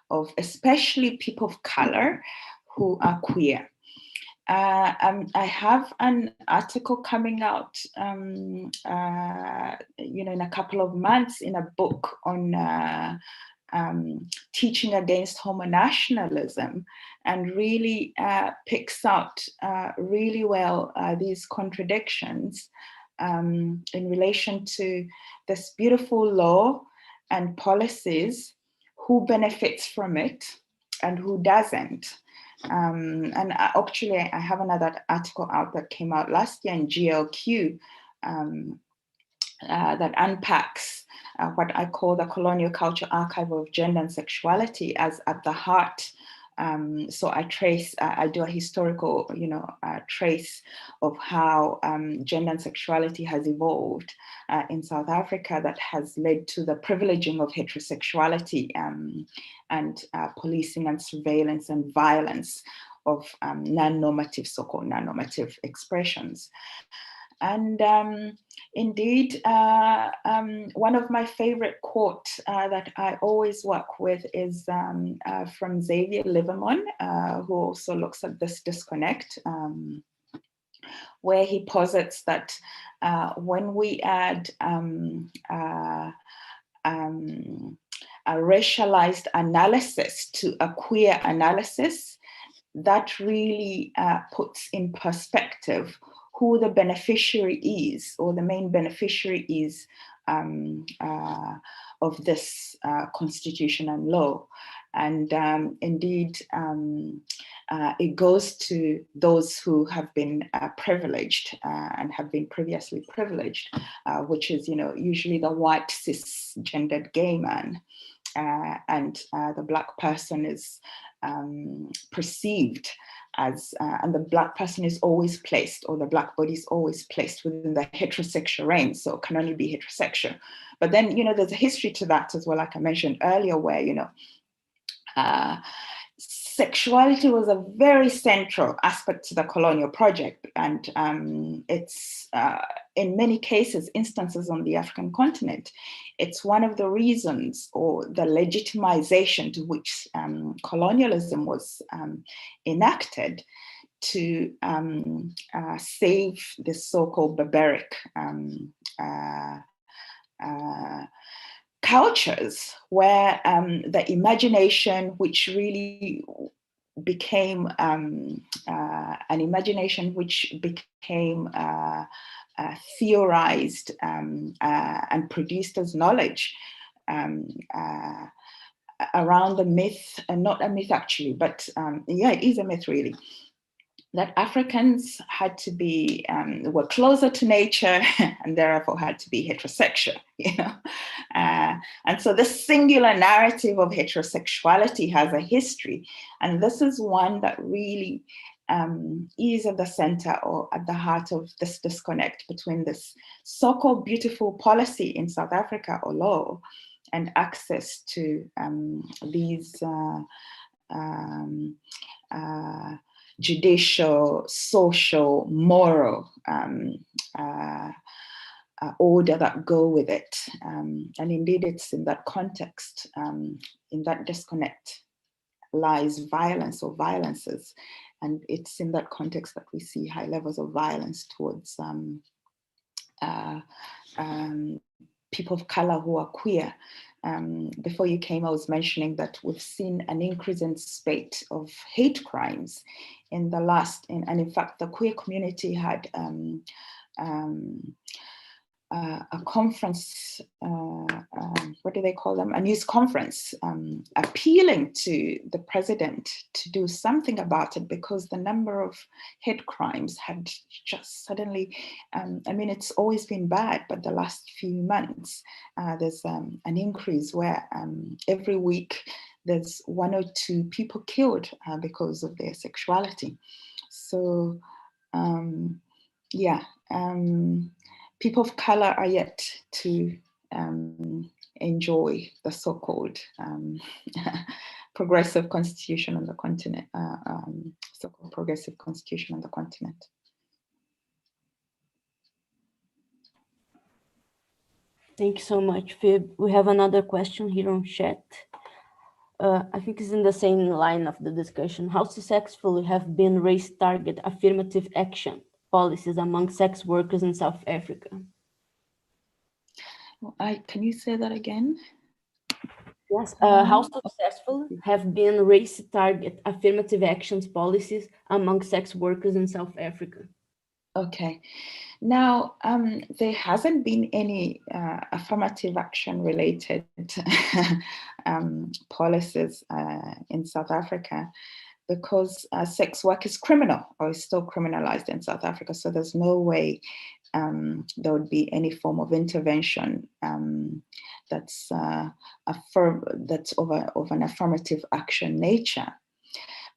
of especially people of color who are queer. I have an article coming out, in a couple of months, in a book on teaching against homonationalism, and really picks out really well these contradictions in relation to this beautiful law and policies, who benefits from it and who doesn't. And actually, I have another article out that came out last year in GLQ that unpacks what I call the colonial culture archive of gender and sexuality as at the heart So I do a historical, trace of how gender and sexuality has evolved in South Africa that has led to the privileging of heterosexuality and policing and surveillance and violence of non-normative, so-called non-normative expressions. And indeed, one of my favorite quotes that I always work with is from Xavier Livermore, who also looks at this disconnect, where he posits that when we add a racialized analysis to a queer analysis, that really puts in perspective who the beneficiary is, or the main beneficiary is of this constitution and law. And indeed, it goes to those who have been privileged and have been previously privileged, which is, usually the white cisgendered gay man. And the Black person is perceived as, and the Black person is always placed, or the Black body is always placed within the heterosexual range, so it can only be heterosexual. But then, there's a history to that as well, like I mentioned earlier, where, sexuality was a very central aspect to the colonial project. And it's, in many cases, instances on the African continent, it's one of the reasons, or the legitimization to which colonialism was enacted to save this so-called barbaric cultures, where the imagination, which really became an imagination which became theorized and produced as knowledge around the myth, and not a myth actually, but it is a myth really, that Africans had to be, were closer to nature and therefore had to be heterosexual, and so this singular narrative of heterosexuality has a history. And this is one that really is at the center, or at the heart of this disconnect between this so-called beautiful policy in South Africa, or law, and access to these judicial, social, moral order that go with it. And indeed, it's in that context, in that disconnect, lies violence or violences. And it's in that context that we see high levels of violence towards people of color who are queer. Before you came, I was mentioning that we've seen an increase in spate of hate crimes in the last, and in fact, the queer community had a conference, what do they call them? A news conference, appealing to the president to do something about it, because the number of hate crimes had just suddenly, it's always been bad, but the last few months, there's an increase where every week there's 1 or 2 people killed because of their sexuality. So, people of color are yet to enjoy the so-called progressive constitution on the continent, so-called progressive constitution on the continent. Thank you so much, Phoebe. We have another question here on chat. I think it's in the same line of the discussion. How successful have been race target affirmative action policies among sex workers in South Africa? Can you say that again? Yes. How successful have been race target affirmative actions policies among sex workers in South Africa? Okay. Now, there hasn't been any affirmative action related policies in South Africa, because sex work is criminal, or is still criminalized in South Africa. So there's no way there would be any form of intervention that's of an affirmative action nature.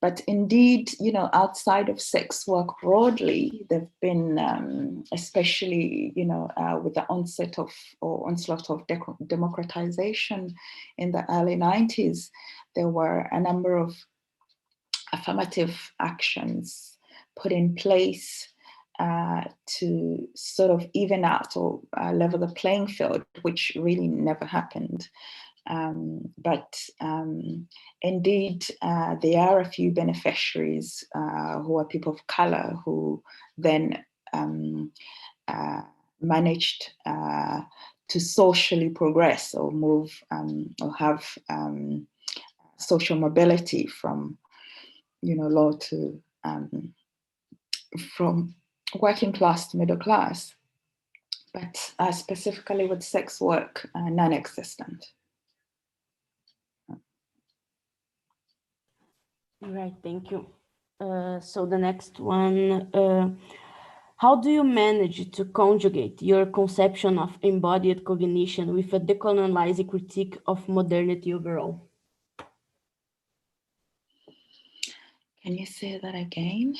But indeed, you know, outside of sex work broadly, there've been, especially, you know, with the onset of or onslaught of democratization in the early 90s, there were a number of affirmative actions put in place to sort of even out or level the playing field, which really never happened. But indeed, there are a few beneficiaries who are people of color who then managed to socially progress or move or have social mobility from, you know, low to from working class to middle class, but specifically with sex work, non-existent. Right, thank you. So the next one, how do you manage to conjugate your conception of embodied cognition with a decolonializing critique of modernity overall? Can you say that again?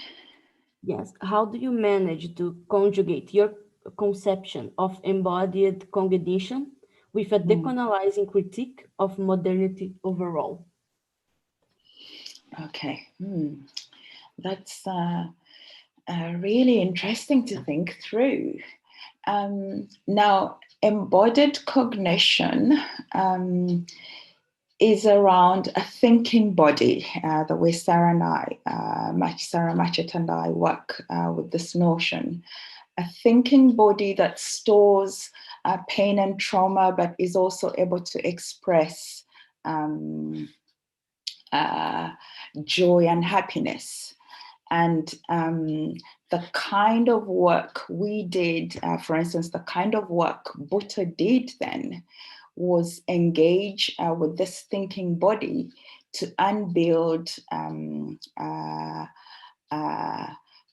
Yes, how do you manage to conjugate your conception of embodied cognition with a decolonializing critique of modernity overall? Okay, that's really interesting to think through. Now, embodied cognition is around a thinking body, the way Sarah Matchett and I work with this notion. A thinking body that stores pain and trauma, but is also able to express joy and happiness. And the kind of work we did, for instance, the kind of work Buddha did then was engage with this thinking body to unbuild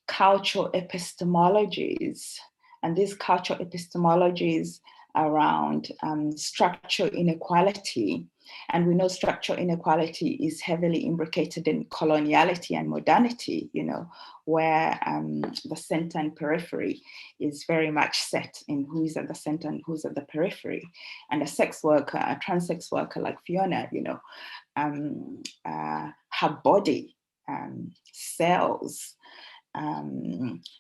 cultural epistemologies. And these cultural epistemologies around structural inequality. And we know structural inequality is heavily imbricated in coloniality and modernity, you know, where the center and periphery is very much set in who's at the center and who's at the periphery. And a sex worker, a trans sex worker like Fiona, you know, her body, cells,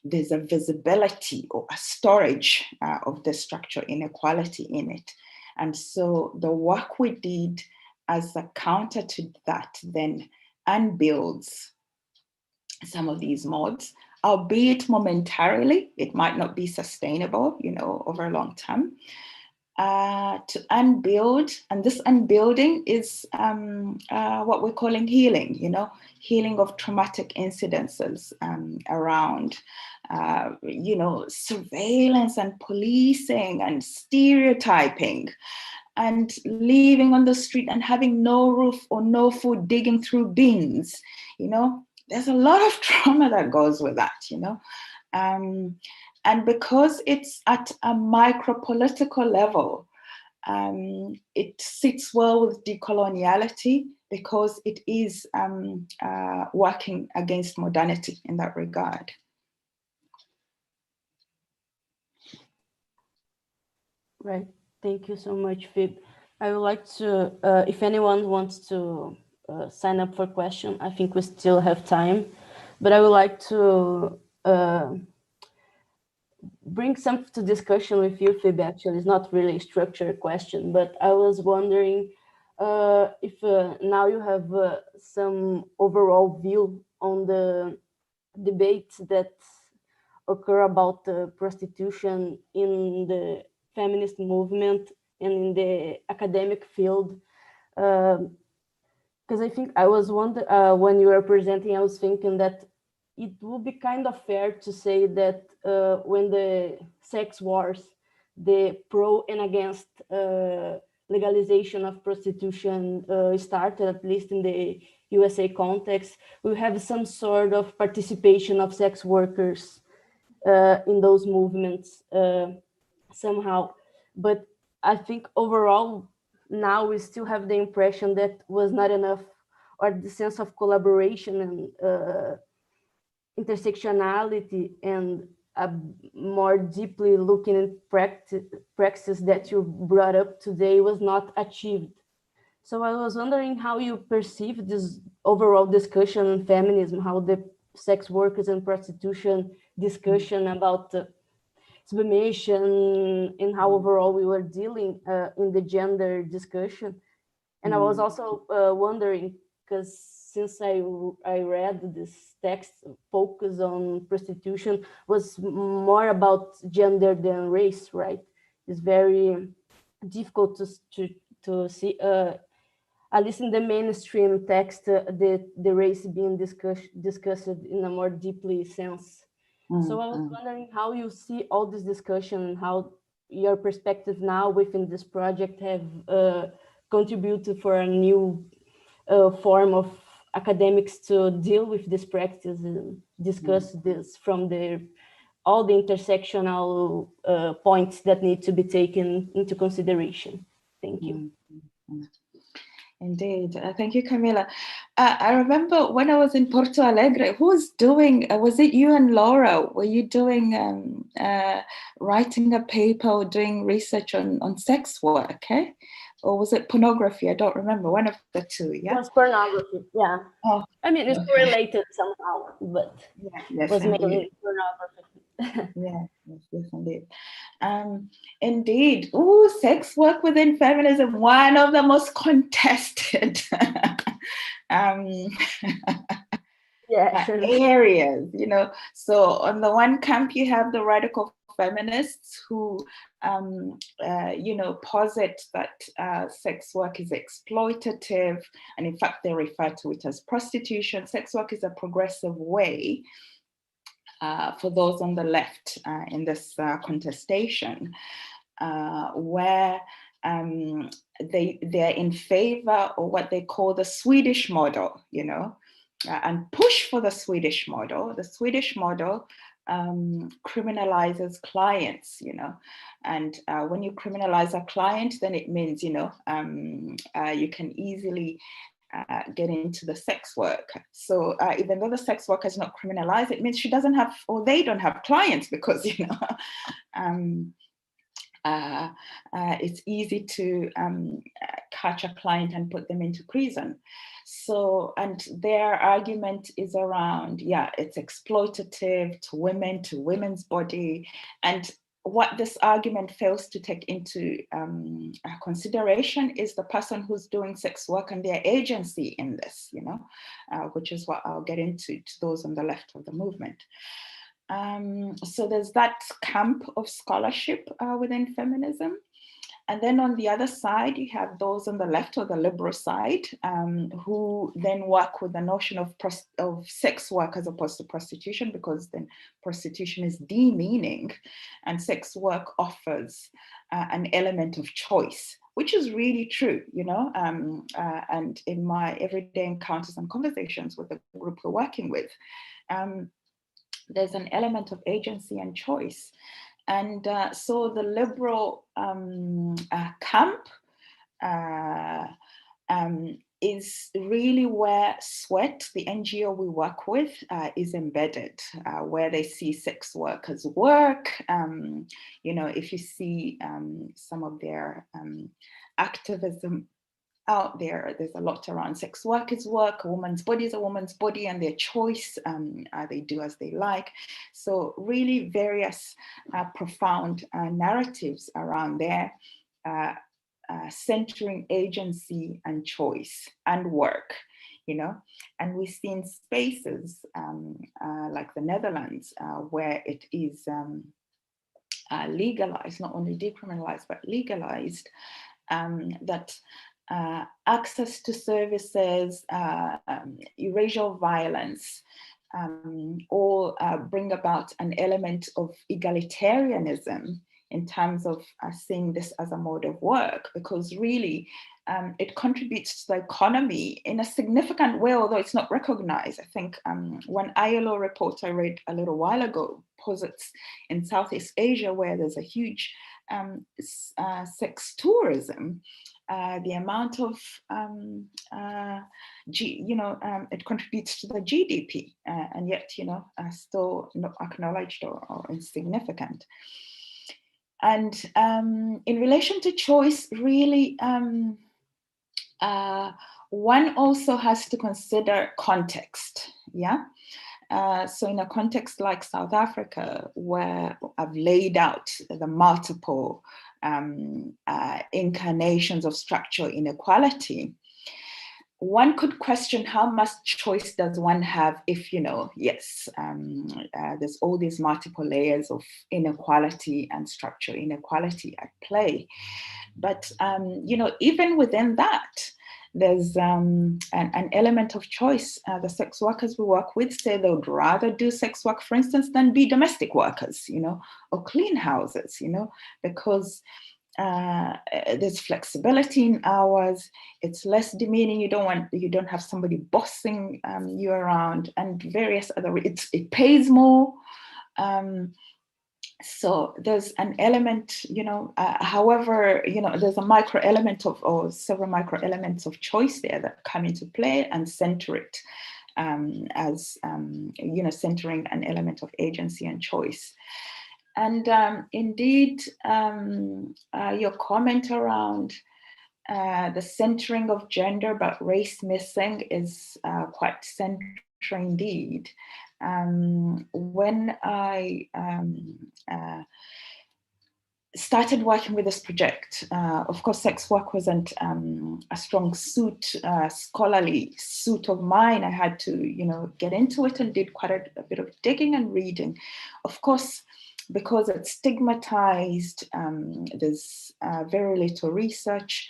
there's a visibility or a storage of the structural inequality in it. And so the work we did as a counter to that then unbuilds some of these modes, albeit momentarily. It might not be sustainable, you know, over a long term. To unbuild, and this unbuilding is what we're calling healing, you know, healing of traumatic incidences around, you know, surveillance and policing and stereotyping and living on the street and having no roof or no food, digging through bins, you know. There's a lot of trauma that goes with that, you know. And because it's at a micro-political level, it sits well with decoloniality because it is working against modernity in that regard. Right. Thank you so much, Phoebe. I would like to, if anyone wants to sign up for question, I think we still have time, but I would like to bring something to discussion with you, Phoebe. Actually, it's not really a structured question, but I was wondering if now you have some overall view on the debates that occur about prostitution in the feminist movement and in the academic field. Because I think I was wondering, when you were presenting, I was thinking that it would be kind of fair to say that when the sex wars, the pro and against legalization of prostitution started, at least in the USA context, we have some sort of participation of sex workers in those movements somehow. But I think overall, now we still have the impression that was not enough, or the sense of collaboration and intersectionality, and more deeply looking at practice that you brought up today was not achieved. So I was wondering how you perceive this overall discussion on feminism, how the sex workers and prostitution discussion about sublimation, and how overall we were dealing in the gender discussion. And I was also wondering, because since I read this text, focus on prostitution was more about gender than race, right? It's very difficult to see, at least in the mainstream text, the race being discussed in a more deeply sense. So I was wondering how you see all this discussion and how your perspective now within this project have contributed for a new form of academics to deal with this practice and discuss this from all the intersectional points that need to be taken into consideration. Thank you. Indeed. Thank you, Camila. I remember when I was in Porto Alegre, who was doing, was it you and Laura? Were you doing, writing a paper or doing research on sex work, eh? Or was it pornography? I don't remember, one of the two, yeah? It was pornography, yeah. Oh, I mean, it's related somehow, but yes, it was indeed. mainly pornography. Yes, indeed. Indeed. Ooh, sex work within feminism, one of the most contested areas, you know. So on the one camp, you have the radical feminists who, you know, posit that sex work is exploitative, and in fact, they refer to it as prostitution. Sex work is a progressive way for those on the left in this contestation, where they're in favor of what they call the Swedish model, you know, and push for the Swedish model. The Swedish model criminalizes clients, you know, and when you criminalize a client, then it means, you know, you can easily get into the sex work. So even though the sex worker is not criminalized, it means she doesn't have, or they don't have clients, because, you know, it's easy to catch a client and put them into prison. So, and their argument is around, yeah, it's exploitative to women, to women's body. And what this argument fails to take into consideration is the person who's doing sex work and their agency in this, you know, which is what I'll get into to those on the left of the movement. So there's that camp of scholarship within feminism. And then on the other side, you have those on the left, or the liberal side, who then work with the notion of sex work as opposed to prostitution, because then prostitution is demeaning and sex work offers an element of choice, which is really true, you know, and in my everyday encounters and conversations with the group we're working with, there's an element of agency and choice. And so the liberal camp is really where Sweat, the NGO we work with, is embedded, where they see sex work as work. You know, if you see some of their activism out there, there's a lot around sex work is work, a woman's body is a woman's body, and their choice, they do as they like. So really various profound narratives around there, centering agency and choice and work, you know. And we've seen spaces like the Netherlands, where it is legalized, not only decriminalized, but legalized, that access to services, erasure violence, all bring about an element of egalitarianism in terms of seeing this as a mode of work, because really it contributes to the economy in a significant way, although it's not recognized. I think one ILO report I read a little while ago posits in Southeast Asia, where there's a huge sex tourism, the amount of, it contributes to the GDP, and yet, still not acknowledged or insignificant. And in relation to choice, really, one also has to consider context, yeah? So in a context like South Africa, where I've laid out the multiple incarnations of structural inequality, one could question how much choice does one have if, yes, there's all these multiple layers of inequality and structural inequality at play. But, even within that, there's an element of choice. The sex workers we work with say they would rather do sex work, for instance, than be domestic workers, or clean houses, because there's flexibility in hours. It's less demeaning. You don't have somebody bossing you around, and various other. It pays more. So there's an element, however, there's a micro element or several micro elements of choice there that come into play and center it as, centering an element of agency and choice. And indeed, your comment around the centering of gender but race missing is quite central indeed. When I started working with this project, of course, sex work wasn't a strong suit, scholarly suit of mine. I had to, get into it and did quite a bit of digging and reading. Of course, because it's stigmatized, there's very little research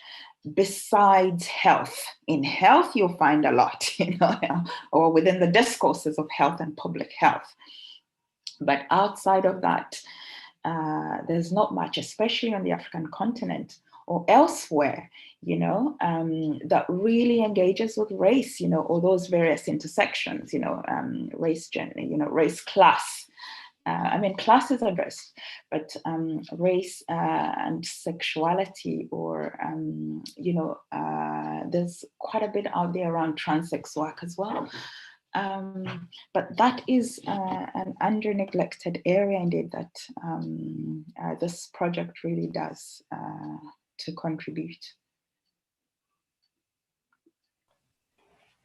besides health. In health, you'll find a lot, or within the discourses of health and public health. But outside of that, there's not much, especially on the African continent or elsewhere, that really engages with race, or those various intersections, race, gender, race, class. Class is addressed, but race and sexuality, or, there's quite a bit out there around trans-sex work as well. But that is an under-neglected area indeed that this project really does to contribute.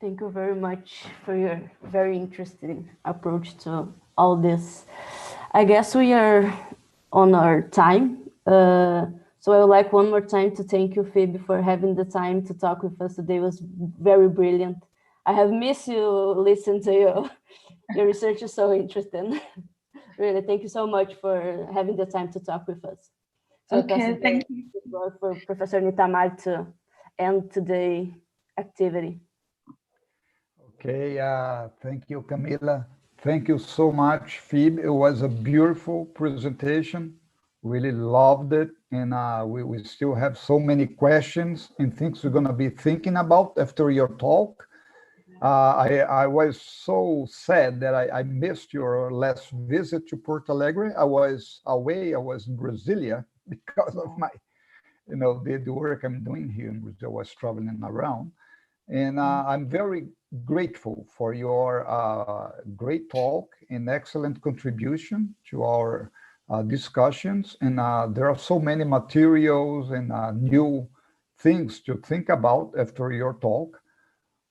Thank you very much for your very interesting approach to all this. I guess we are on our time. So I would like one more time to thank you, Phoebe, for having the time to talk with us today. It was very brilliant. I have missed you, listen to you. Your research is so interesting. Really, thank you so much for having the time to talk with us. So okay, thank you. For Professor Nitamar to end today's activity. Okay, thank you, Camila. Thank you so much, Phoebe. It was a beautiful presentation. Really loved it. And we still have so many questions and things we're going to be thinking about after your talk. I was so sad that I missed your last visit to Porto Alegre. I was away. I was in Brasilia because of my, the work I'm doing here in Brazil. I was traveling around. And I'm very grateful for your great talk and excellent contribution to our discussions. And there are so many materials and new things to think about after your talk.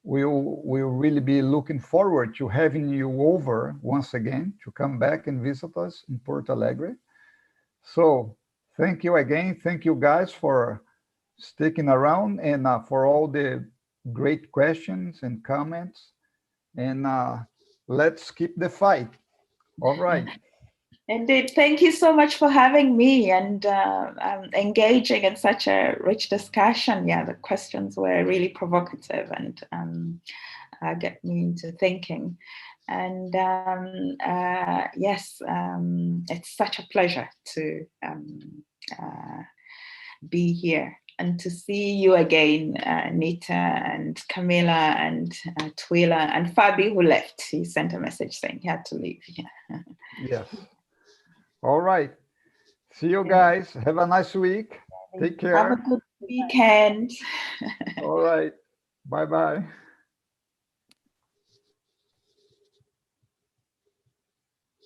We'll really be looking forward to having you over once again to come back and visit us in Porto Alegre. So thank you again. Thank you guys for sticking around and for all the great questions and comments. And let's keep the fight. All right. Indeed. Thank you so much for having me and engaging in such a rich discussion. Yeah, the questions were really provocative and get me into thinking. And yes, it's such a pleasure to be here and to see you again, Nita and Camila and Twila and Fabi, who left. He sent a message saying he had to leave. Yeah. Yes. All right. See you guys. Have a nice week. Take Have a care. good weekend. All right. Bye-bye.